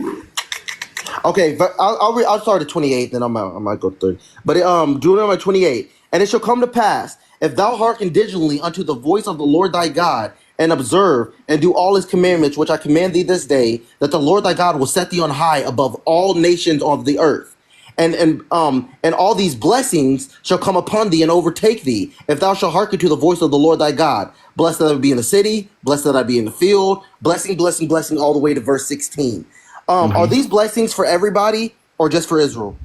Okay, but I'll start at 28, then I might go 30. But Deuteronomy 28, and it shall come to pass, if thou hearken diligently unto the voice of the Lord thy God, and observe and do all his commandments which I command thee this day, that the Lord thy God will set thee on high above all nations of the earth. And all these blessings shall come upon thee and overtake thee, if thou shalt hearken to the voice of the Lord thy God. Blessed that I be in the city, blessed that I be in the field, blessing, blessing, blessing, all the way to verse 16. Are these blessings for everybody or just for Israel?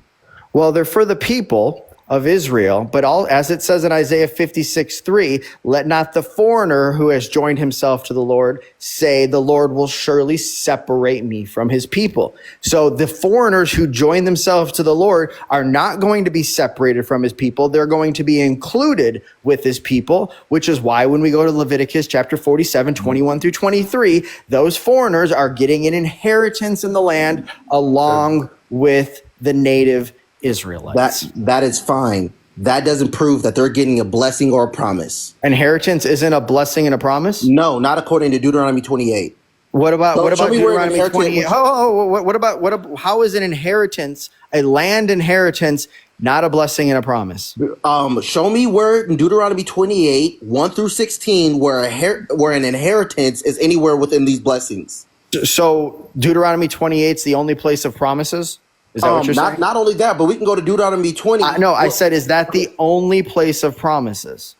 Well, they're for the people of Israel, but as it says in Isaiah 56, 3, let not the foreigner who has joined himself to the Lord say, the Lord will surely separate me from his people. So the foreigners who join themselves to the Lord are not going to be separated from his people. They're going to be included with his people, which is why when we go to Leviticus chapter 47, 21-23, those foreigners are getting an inheritance in the land along with the native Israelites.
That is fine. That doesn't prove that they're getting a blessing or a promise.
Inheritance isn't a blessing and a promise?
No, not according to Deuteronomy 28.
What about Deuteronomy 28? How is an inheritance, a land inheritance, not a blessing and a promise?
Show me where in Deuteronomy 28, 1-16, where an inheritance is anywhere within these blessings.
So Deuteronomy 28 is the only place of promises? Is that what you're saying?
Not only that, but we can go to Deuteronomy 20.
No, I said, is that the only place of promises?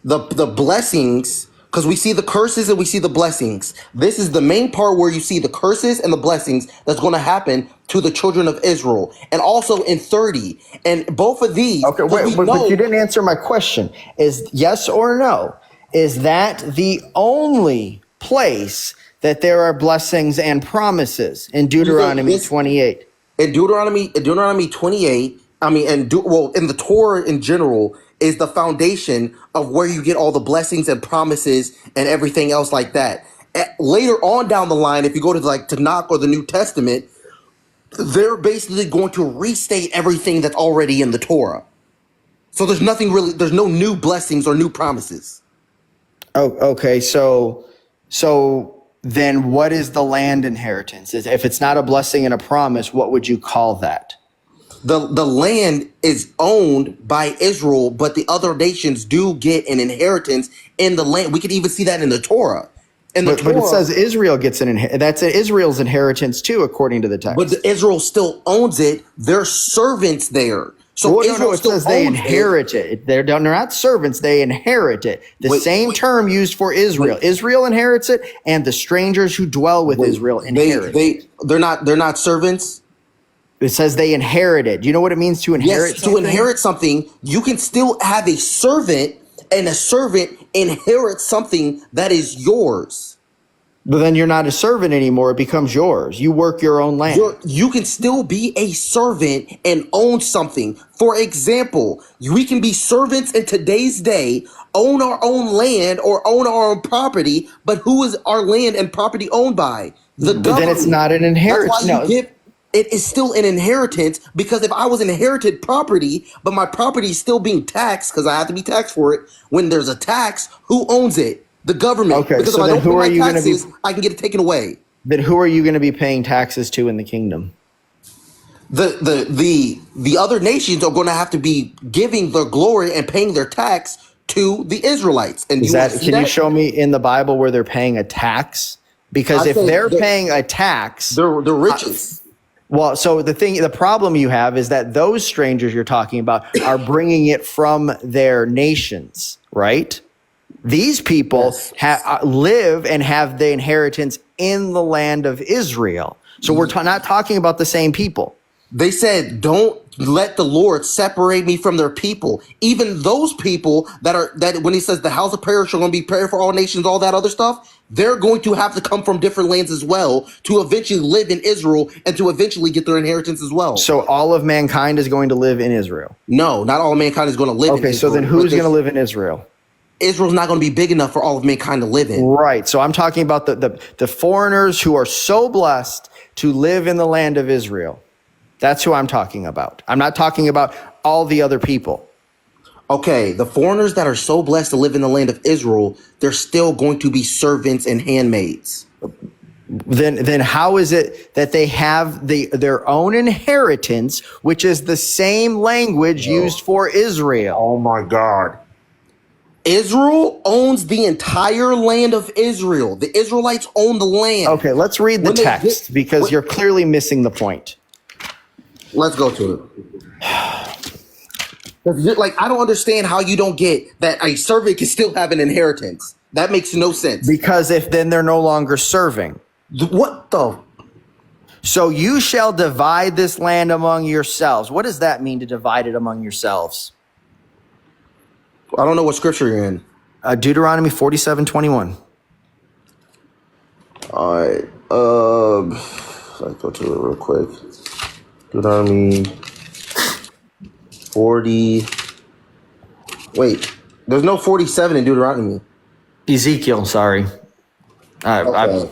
The blessings, because we see the curses and we see the blessings. This is the main part where you see the curses and the blessings that's going to happen to the children of Israel. And also in 30. And both of these.
Okay, but you didn't answer my question. Is yes or no? Is that the only place that there are blessings and promises in Deuteronomy 28?
In Deuteronomy 28, I mean, in the Torah in general, is the foundation of where you get all the blessings and promises and everything else like that. Later on down the line, if you go to like Tanakh or the New Testament, they're basically going to restate everything that's already in the Torah. So there's no new blessings or new promises.
Oh, okay. So then what is the land inheritance? If it's not a blessing and a promise, what would you call that?
The land is owned by Israel, but the other nations do get an inheritance in the land. We could even see that in the Torah.
But it says Israel gets an inheritance. That's Israel's inheritance too, according to the text.
But Israel still owns it. They're servants there. So Israel
it says they inherit it. They're not servants. They inherit it. The same term used for Israel. Israel inherits it, and the strangers who dwell with Israel inherit it.
They're not servants.
It says they inherit it. Do you know what it means to inherit something?
To inherit something, you can still have a servant, and a servant inherits something that is yours.
But then you're not a servant anymore. It becomes yours. You work your own land.
You can still be a servant and own something. For example, we can be servants in today's day, own our own land or own our own property, but who is our land and property owned by? The government.
Then it's not an inheritance.
It is still an inheritance, because if I was an inherited property, but my property is still being taxed because I have to be taxed for it, when there's a tax, who owns it? The government.
Okay,
because
so
if I
then
don't pay my taxes, I can get it taken away.
Then who are you going to be paying taxes to in the kingdom?
The other nations are going to have to be giving their glory and paying their tax to the Israelites. And
can you show me in the Bible where they're paying a tax? Because if they're paying a tax,
they're riches.
Well, so the problem you have is that those strangers you're talking about are bringing it from their nations, right? These people live and have the inheritance in the land of Israel. So we're not talking about the same people.
They said, "Don't let the Lord separate me from their people." Even those people that when he says the house of prayer shall going to be prayer for all nations, all that other stuff, they're going to have to come from different lands as well to eventually live in Israel and to eventually get their inheritance as well.
So all of mankind is going to live in Israel.
No, not all mankind is going to live in
Okay,
Israel.
so then who's going to live in Israel?
Israel's not going to be big enough for all of mankind to live in.
Right. So I'm talking about the foreigners who are so blessed to live in the land of Israel. That's who I'm talking about. I'm not talking about all the other people.
Okay, the foreigners that are so blessed to live in the land of Israel, they're still going to be servants and handmaids.
Then how is it that they have their own inheritance, which is the same language used for Israel?
Oh my God. Israel owns the entire land of Israel. The Israelites own the land.
Okay, let's read the text because you're clearly missing the point.
Let's go to it. Like, I don't understand how you don't get that a servant can still have an inheritance. That makes no sense.
Because if then they're no longer serving.
What the?
So you shall divide this land among yourselves. What does that mean to divide it among yourselves?
I don't know what scripture you're in.
Deuteronomy 47:21.
All right. Let's go to it real quick. Deuteronomy 40. Wait, there's no 47 in Deuteronomy.
Ezekiel, sorry.
Okay.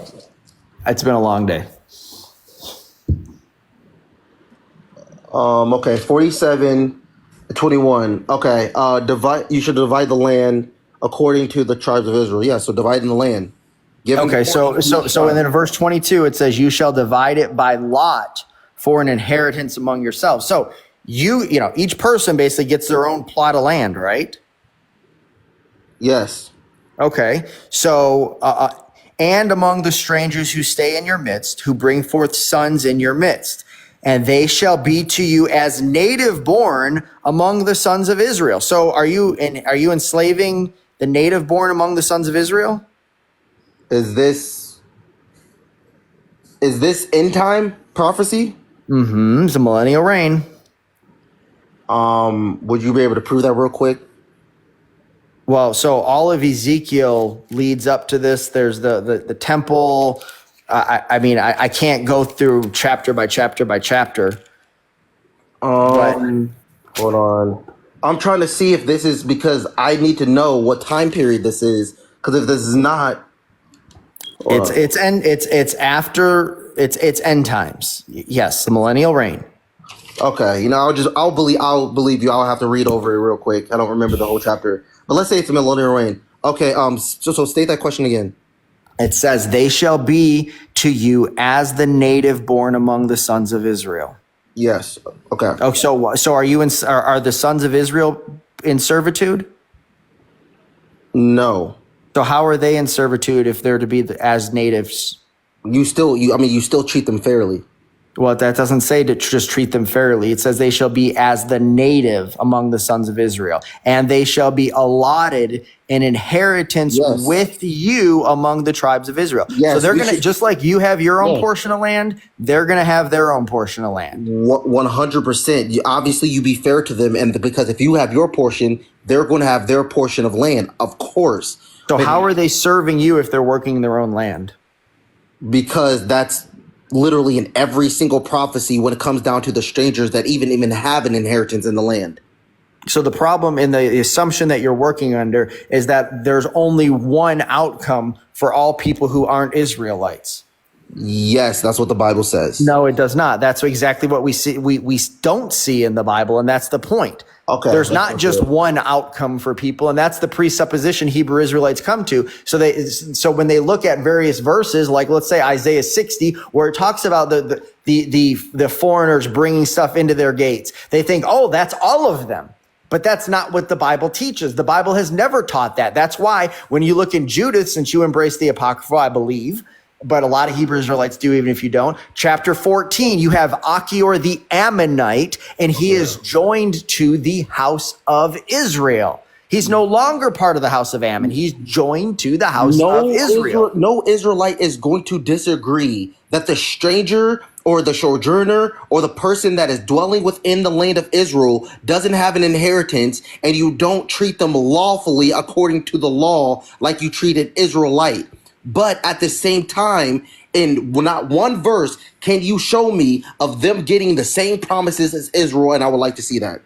It's been a long day.
Okay, 47:21. Okay, you should divide the land according to the tribes of Israel. Yeah, so dividing the land.
Okay, so and then in verse 22 it says, "You shall divide it by lot for an inheritance among yourselves." So you know, each person basically gets their own plot of land, right?
Yes.
Okay, so and among the strangers who stay in your midst, who bring forth sons in your midst, and they shall be to you as native born among the sons of Israel. So are you enslaving the native born among the sons of Israel?
Is this end time prophecy?
Mm-hmm. It's a millennial reign.
Would you be able to prove that real quick?
Well, so all of Ezekiel leads up to this. There's the temple. I mean, I can't go through chapter by chapter by chapter.
Hold on. I'm trying to see if this is, because I need to know what time period this is. Because if this is not,
it's end times. Yes, the millennial reign.
Okay, you know, I'll believe you. I'll have to read over it real quick. I don't remember the whole chapter, but let's say it's a millennial reign. Okay, so state that question again.
It says, "They shall be to you as the native born among the sons of Israel."
Yes. Okay.
Oh, so are the sons of Israel in servitude?
No.
So how are they in servitude if they're to be as natives?
You still treat them fairly.
Well, that doesn't say to just treat them fairly. It says they shall be as the native among the sons of Israel, and they shall be allotted an inheritance with you among the tribes of Israel. Yes, so they're going to, just like you have your own portion of land, they're going to have their own portion of land.
100%. Obviously, you be fair to them, and because if you have your portion, they're going to have their portion of land, of course.
So how are they serving you if they're working in their own land?
Because that's literally in every single prophecy when it comes down to the strangers that even have an inheritance in the land.
So the problem in the assumption that you're working under is that there's only one outcome for all people who aren't Israelites.
Yes, that's what the Bible says.
No, it does not. That's exactly what we see. We don't see in the Bible, and that's the point.
Okay.
There's not just one outcome for people, and that's the presupposition Hebrew Israelites come to. So when they look at various verses, like let's say Isaiah 60, where it talks about the foreigners bringing stuff into their gates, they think, oh, that's all of them. But that's not what the Bible teaches. The Bible has never taught that. That's why when you look in Judith, since you embrace the Apocrypha, I believe, but a lot of Hebrew Israelites do, even if you don't. Chapter 14, you have Achior the Ammonite, and he is joined to the house of Israel. He's no longer part of the house of Ammon. He's joined to the house of Israel.
No Israelite is going to disagree that the stranger or the sojourner or the person that is dwelling within the land of Israel doesn't have an inheritance, and you don't treat them lawfully according to the law like you treat an Israelite. But at the same time, in not one verse can you show me of them getting the same promises as Israel, and I would like to see that.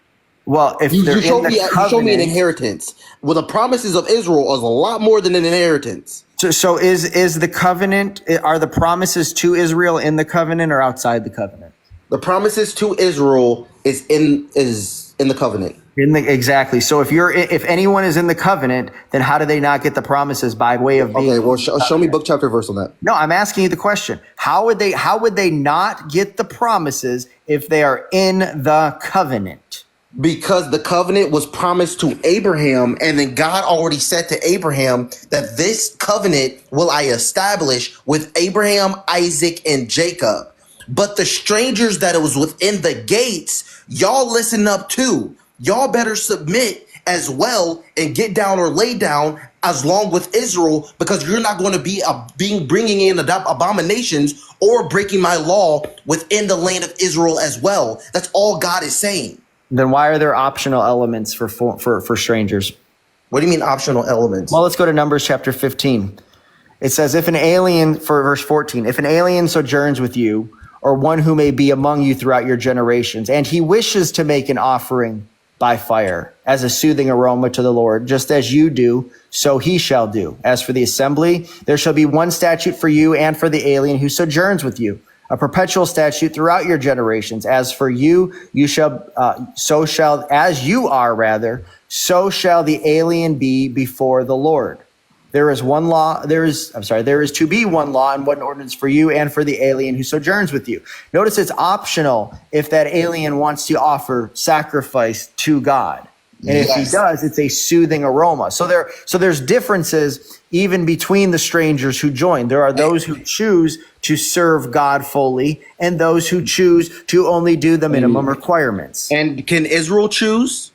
Well, if
You,
they're
you show
in the
me you show me an
covenant,
inheritance. Well, the promises of Israel is a lot more than an inheritance.
so is the covenant, are the promises to Israel in the covenant or outside the covenant?
The promises to Israel is in the covenant.
Exactly. So if anyone is in the covenant, then how do they not get the promises by way of being?
Okay, well, show me book, chapter, verse on that.
No, I'm asking you the question. How would they not get the promises if they are in the covenant?
Because the covenant was promised to Abraham, and then God already said to Abraham that this covenant will I establish with Abraham, Isaac, and Jacob. But the strangers that it was within the gates, y'all listen up too. Y'all better submit as well and get down or lay down as long with Israel, because you're not going to be bringing in abominations or breaking my law within the land of Israel as well. That's all God is saying.
Then why are there optional elements for strangers?
What do you mean optional elements?
Well, let's go to Numbers chapter 15. It says, if an alien, for verse 14, if an alien sojourns with you, or one who may be among you throughout your generations, and he wishes to make an offering by fire as a soothing aroma to the Lord, just as you do, so he shall do. As for the assembly, there shall be one statute for you and for the alien who sojourns with you, a perpetual statute throughout your generations. As for you, you shall, so shall, as you are rather, so shall the alien be before the Lord. There is to be one law and one ordinance for you and for the alien who sojourns with you. Notice it's optional if that alien wants to offer sacrifice to God. And if he does, it's a soothing aroma. So there's differences even between the strangers who join. There are those who choose to serve God fully and those who choose to only do the minimum requirements.
And can Israel choose?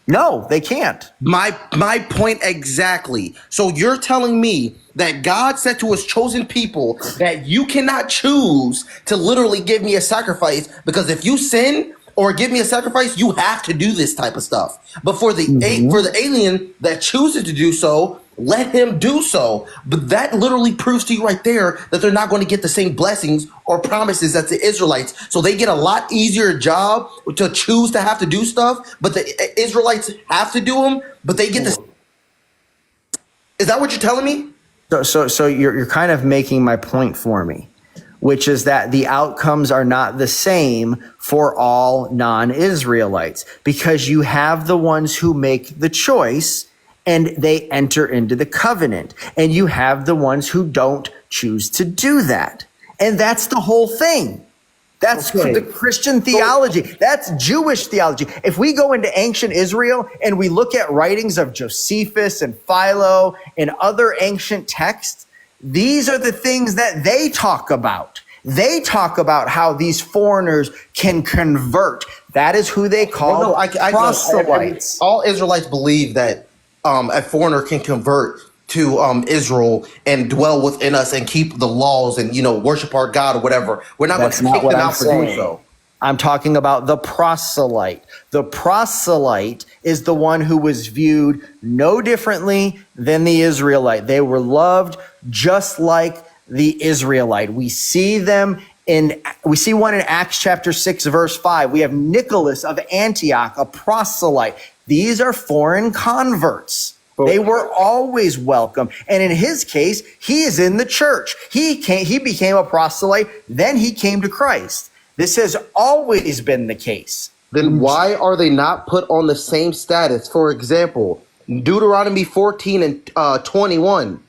No, they can't.
My point exactly. So you're telling me that God said to his chosen people that you cannot choose to literally give me a sacrifice, because if you sin or give me a sacrifice, you have to do this type of stuff. But for the for the alien that chooses to do so, let him do so. But that literally proves to you right there that they're not going to get the same blessings or promises as the Israelites. So they get a lot easier job to choose to have to do stuff, but the Israelites have to do them, but they get the. Is that what you're telling me?
So you're kind of making my point for me, which is that the outcomes are not the same for all non-Israelites, because you have the ones who make the choice and they enter into the covenant, and you have the ones who don't choose to do that. And that's the whole thing. That's the Christian theology. That's Jewish theology. If we go into ancient Israel and we look at writings of Josephus and Philo and other ancient texts, these are the things that they talk about. They talk about how these foreigners can convert. That is who they call proselytes.
All Israelites believe that a foreigner can convert to Israel and dwell within us and keep the laws and, worship our God or whatever. We're not going to kick them out for doing so.
I'm talking about the proselyte. The proselyte is the one who was viewed no differently than the Israelite. They were loved just like the Israelite. We see one in Acts chapter 6, verse 5. We have Nicholas of Antioch, a proselyte. These are foreign converts. They were always welcome. And in his case, he is in the church. He became a proselyte, then he came to Christ. This has always been the case.
Then why are they not put on the same status? For example, Deuteronomy 14 and 21.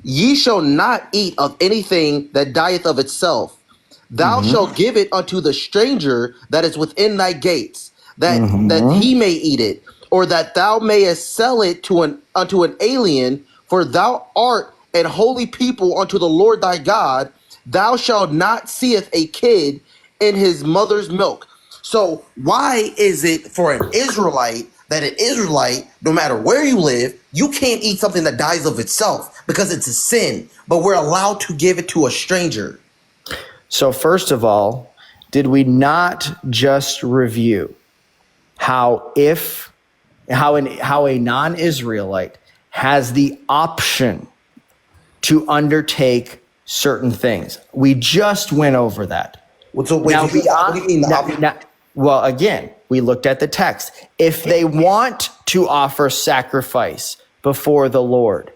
Ye shall not eat of anything that dieth of itself. Thou shalt give it unto the stranger that is within thy gates, that he may eat it, or that thou mayest sell it unto an alien, for thou art an holy people unto the Lord thy God. Thou shalt not seeth a kid in his mother's milk. So why is it for an Israelite that an Israelite, no matter where you live, you can't eat something that dies of itself because it's a sin, but we're allowed to give it to a stranger?
So first of all, did we not just review how a non-Israelite has the option to undertake certain things? We just went over that.
So wait,
Now,
what do you mean the option?
well, again, we looked at the text. If they want to offer sacrifice before the Lord,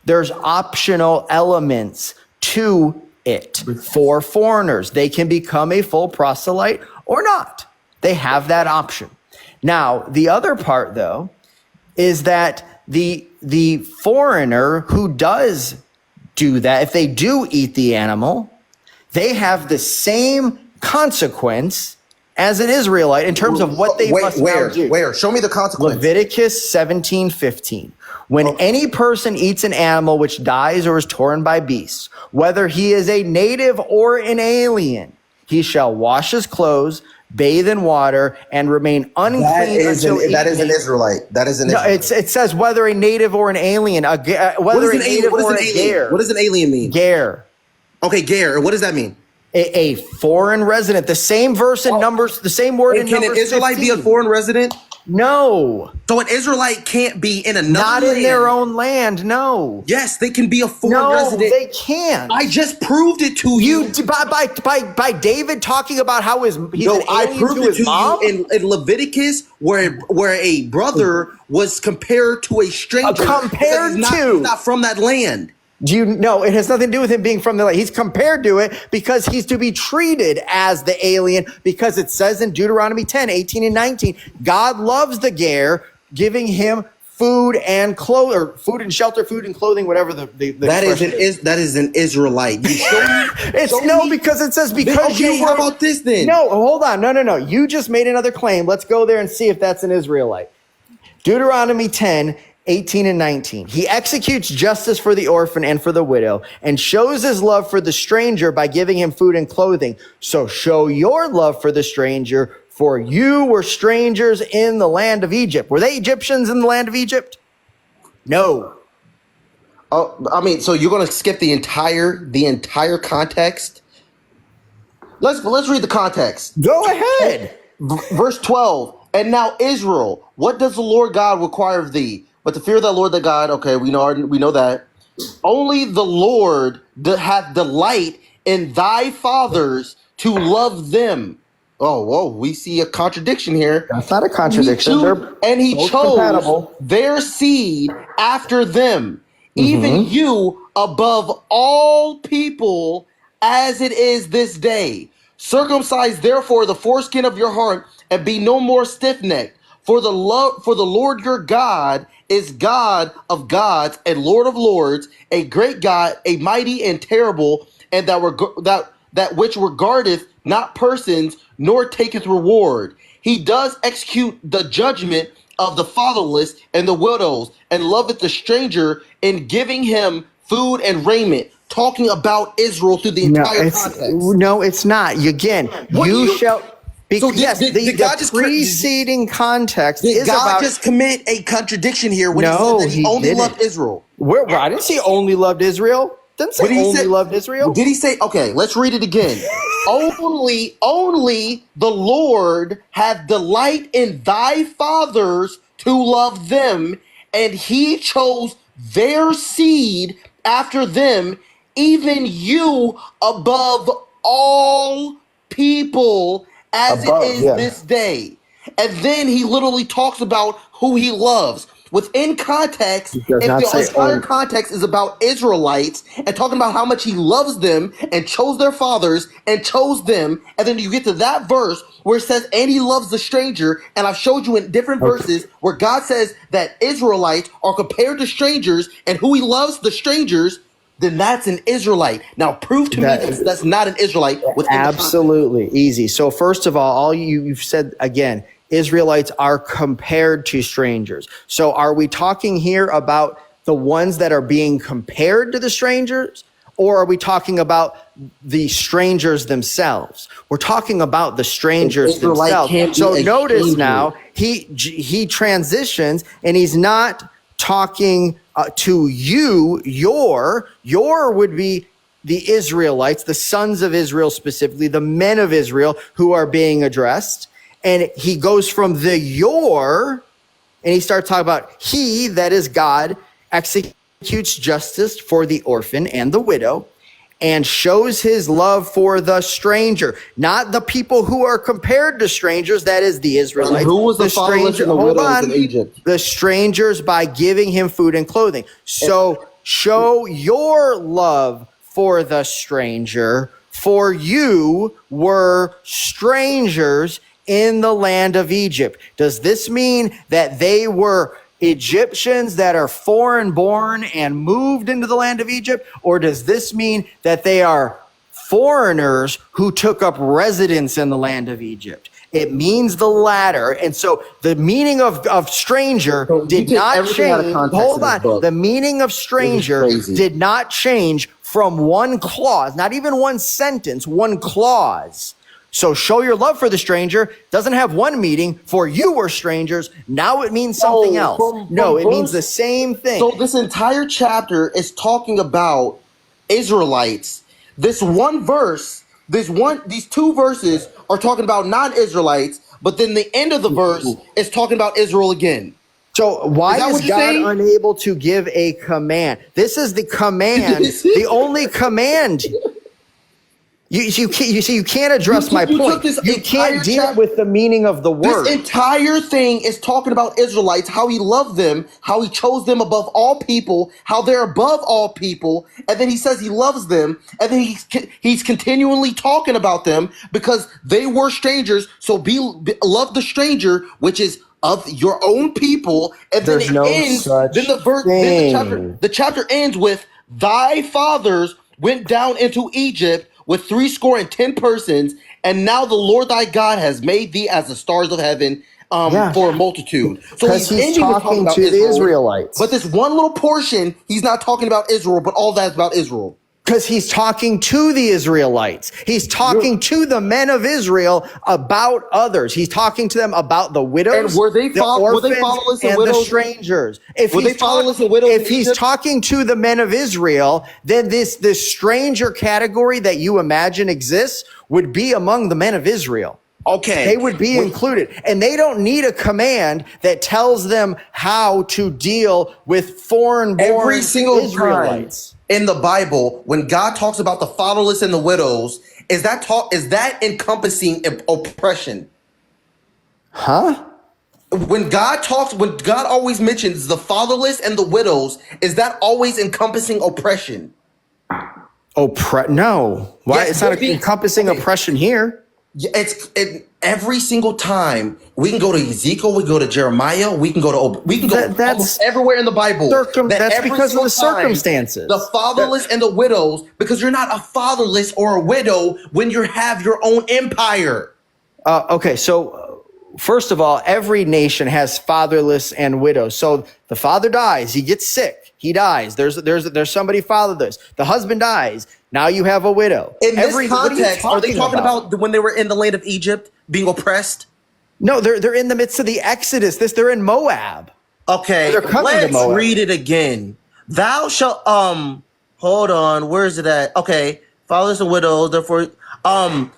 there's optional elements to it for foreigners. They can become a full proselyte or not. They have that option. Now, the other part, though, is that the foreigner who does do that, if they do eat the animal, they have the same consequence as an Israelite in terms of what they must now do.
Where? Show me the consequence.
Leviticus 17:15. When any person eats an animal which dies or is torn by beasts, whether he is a native or an alien, he shall wash his clothes, bathe in water, and remain unclean
that is
until
an Israelite. That is an Israelite.
It says whether a native or an alien, whether a native or a ger.
What does an alien mean?
Ger.
Okay, ger. What does that mean?
A foreign resident. The same verse in Numbers, the same word in Numbers.
Can an Israelite
15.
be a foreign resident?
No.
So an Israelite can't be in another
Not
land.
in their own land, no.
Yes, they can be a foreign resident.
No, they can't.
I just proved it to you.
By David talking about how he's an alien
I proved
to
it
his
to
mom?
you in Leviticus, where a brother was compared to a stranger.
Compared
he's not from that land.
No, it has nothing to do with him being from the land. He's compared to it because he's to be treated as the alien, because it says in Deuteronomy 10, 18 and 19, God loves the ger, giving him food and clothes, or food and shelter, food and clothing, whatever
that is an Israelite. You show me,
because it says because
okay, how about this then?
No, hold on. No. You just made another claim. Let's go there and see if that's an Israelite. Deuteronomy 10, 18 and 19. He executes justice for the orphan and for the widow, and shows his love for the stranger by giving him food and clothing. So show your love for the stranger, for you were strangers in the land of Egypt. Were they Egyptians in the land of Egypt? No.
Oh, I mean, so you're going to skip the entire context? Let's read the context.
Go ahead.
Verse 12. And now Israel, what does the Lord God require of thee? But to fear the Lord thy God. Okay, we know that. Only the Lord hath delight in thy fathers to love them. Oh, whoa, we see a contradiction here.
That's not a contradiction.
He chose compatible. Their seed after them, even you above all people, as it is this day. Circumcise therefore the foreskin of your heart, and be no more stiff-necked. For the Lord your God is God of gods and Lord of lords, a great God, a mighty and terrible, and that which regardeth not persons, nor taketh reward. He does execute the judgment of the fatherless and the widows, and loveth the stranger, in giving him food and raiment. Talking about Israel through the entire context.
No, it's not. Again, you shall.
So
the preceding context is
God
about.
just commit a contradiction here when he said that he only loved Israel?
Where I didn't say only loved Israel. Didn't say only loved Israel.
Did he say? Okay, let's read it again. only the Lord hath delight in thy fathers to love them, and he chose their seed after them, even you above all people, as it is this day. And then he literally talks about who he loves. Within context, if the entire context is about Israelites and talking about how much he loves them and chose their fathers and chose them, and then you get to that verse where it says, and he loves the stranger, and I've showed you in different verses where God says that Israelites are compared to strangers and who he loves, the strangers, then that's an Israelite. Now prove to me that's not an Israelite.
Absolutely easy. So first of all you've said again, Israelites are compared to strangers. So are we talking here about the ones that are being compared to the strangers, or are we talking about the strangers themselves? We're talking about the strangers themselves. So notice now he transitions, and he's not talking to you. Your would be the Israelites, the sons of Israel specifically, the men of Israel who are being addressed. And he goes from the your, and he starts talking about he, that is God, executes justice for the orphan and the widow, and shows his love for the stranger, not the people who are compared to strangers, that is the Israelites.
And who was the fatherless and the widows in Egypt?
The strangers, by giving him food and clothing. So show your love for the stranger, for you were strangers in the land of Egypt. Does this mean that they were Egyptians that are foreign born and moved into the land of Egypt? Or does this mean that they are foreigners who took up residence in the land of Egypt? It means the latter. And so the meaning of stranger did not change. Hold on. The meaning of stranger did not change from one clause, not even one sentence, one clause. So show your love for the stranger doesn't have one meaning, for you were strangers. Now it means something else. It means the same thing.
So this entire chapter is talking about Israelites. This one verse, these two verses are talking about non-Israelites, but then the end of the verse is talking about Israel again.
So why is God unable to give a command? This is the command, the only command. You can't address my point. You can't deal with the meaning of the word.
This entire thing is talking about Israelites, how he loved them, how he chose them above all people, how they're above all people, and then he says he loves them, and then he's continually talking about them because they were strangers. So love the stranger, which is of your own people, and then it ends. Then the chapter ends with thy fathers went down into Egypt with 70 persons, and now the Lord thy God has made thee as the stars of heaven for a multitude. So he's
talking to the Israelites.
But this one little portion, he's not talking about Israel, but all that's about Israel.
Because he's talking to the Israelites. He's talking to the men of Israel about others. He's talking to them about the widows,
and were they fatherless
and the strangers. If he's talking to the men of Israel, then this stranger category that you imagine exists would be among the men of Israel.
Okay.
They would be included. And they don't need a command that tells them how to deal with foreign-born Israelites.
In the Bible, when God talks about the fatherless and the widows, is that encompassing oppression?
Huh?
When God always mentions the fatherless and the widows, is that always encompassing oppression?
No. Why? Yes, it's not encompassing oppression here.
Every single time we can go to Ezekiel, we go to Jeremiah, we can go almost everywhere in the Bible.
That's because of the circumstances.
The fatherless and the widows, because you're not a fatherless or a widow when you have your own empire.
Okay, so first of all, every nation has fatherless and widows. So the father dies, he gets sick, he dies. There's somebody fatherless. The husband dies. Now you have a widow.
In this context, are they talking about when they were in the land of Egypt being oppressed?
No, they're in the midst of the Exodus. They're in Moab.
Okay, let's read it again. Thou shalt hold on, where is it at? Okay, fathers and widows, therefore love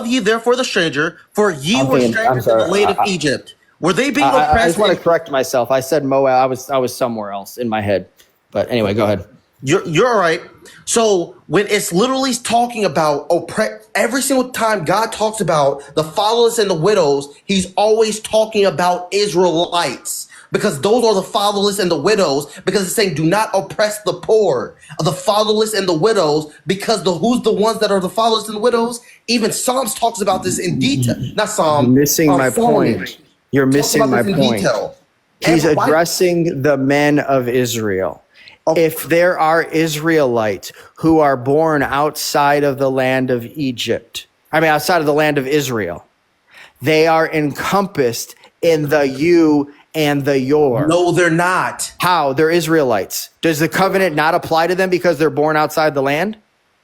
ye therefore the stranger, for ye were strangers in the land of Egypt. Were they being oppressed?
I just want to correct myself. I said Moab. I was somewhere else in my head. But anyway, go ahead.
You're all right. So when it's literally talking about every single time God talks about the fatherless and the widows, he's always talking about Israelites, because those are the fatherless and the widows, because it's saying do not oppress the poor, the fatherless and the widows, because who's the ones that are the fatherless and the widows? Even Psalms talks about this in detail. Not Psalm.
You're missing my point. You're missing my point. He's addressing the men of Israel. If there are Israelites who are born outside of the land of outside of the land of Israel, they are encompassed in the you and the your.
No, they're not.
How? They're Israelites. Does the covenant not apply to them because they're born outside the land?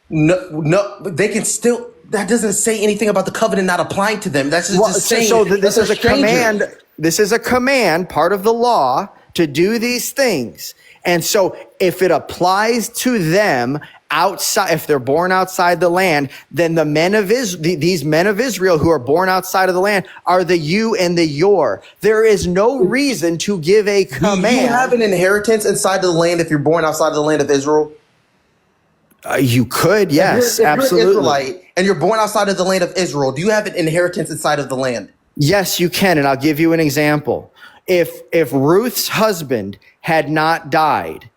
No, they can still. That doesn't say anything about the covenant not applying to them. That's just saying. So
this is a command. This is a command, part of the law, to do these things. And so if it applies to them outside, if they're born outside the land, then the men of these men of Israel who are born outside of the land are the you and the your. There is no reason to give a command.
Do you have an inheritance inside the land if you're born outside of the land of Israel?
You could, yes,
if you're
absolutely.
an Israelite and you're born outside of the land of Israel, do you have an inheritance inside of the land?
Yes, you can, and I'll give you an example. If Ruth's husband had not died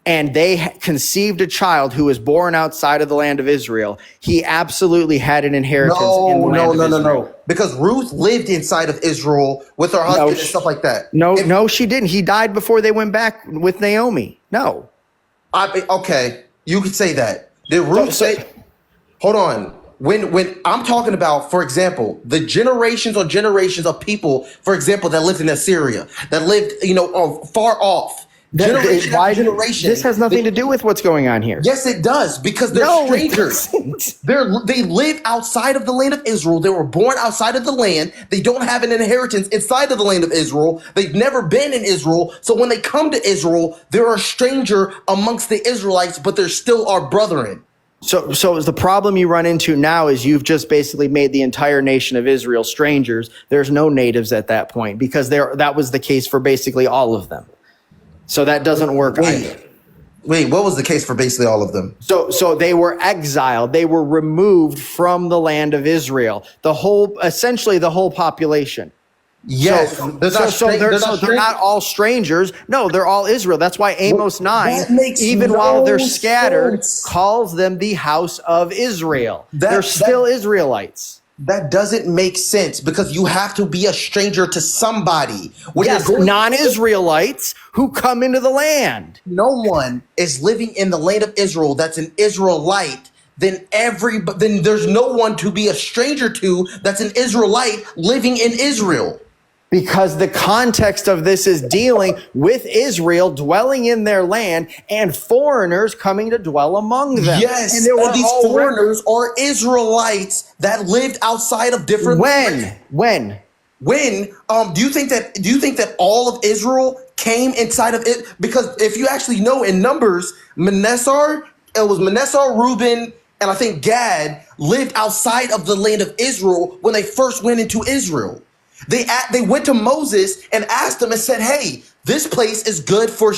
and they conceived a child who was born outside of the land of Israel, he absolutely had an inheritance in the land of Israel.
No. Because Ruth lived inside of Israel with her husband and stuff like that.
No, she didn't. He died before they went back with Naomi. No.
Okay, you could say that. Did Ruth say? Hold on. When I'm talking about, for example, the generations on generations of people, for example, that lived in Assyria, that lived, far off. Generation.
This has nothing to do with what's going on here.
Yes, it does, because they're strangers. They live outside of the land of Israel. They were born outside of the land. They don't have an inheritance inside of the land of Israel. They've never been in Israel. So when they come to Israel, they're a stranger amongst the Israelites, but they're still our brethren.
So the problem you run into now is you've just basically made the entire nation of Israel strangers. There's no natives at that point, because that was the case for basically all of them. So that doesn't work either.
Wait, what was the case for basically all of them?
So they were exiled. They were removed from the land of Israel. Essentially the whole population.
Yes.
They're not all strangers. No, they're all Israel. That's why Amos 9, even while they're scattered, calls them the house of Israel. They're still Israelites.
That doesn't make sense, because you have to be a stranger to somebody.
Yes, non-Israelites who come into the land.
No one is living in the land of Israel that's an Israelite. Then there's no one to be a stranger to that's an Israelite living in Israel.
Because the context of this is dealing with Israel dwelling in their land and foreigners coming to dwell among them.
Yes, and these foreigners are Israelites that lived outside of different.
When?
Do you think that all of Israel came inside of it? Because if you actually know in Numbers, Manasseh, Reuben, and I think Gad lived outside of the land of Israel when they first went into Israel. They went to Moses and asked him and said, "Hey, this place is good for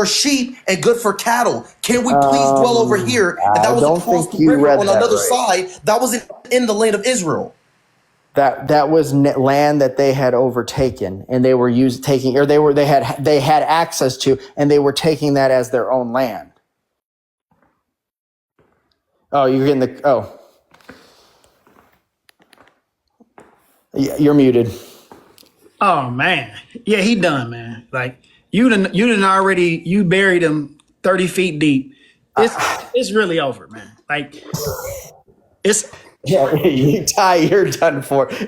sheep and good for cattle. Can we please dwell over here?" And that was across the river on another side. That wasn't in the land of Israel.
That was land that they had overtaken, and they were they had access to, and they were taking that as their own land. Oh, you're getting you're muted.
Oh man, yeah, he done, man. Like you buried him 30 feet deep. It's really over, man. Like it's.
Yeah, Ty, you're done for.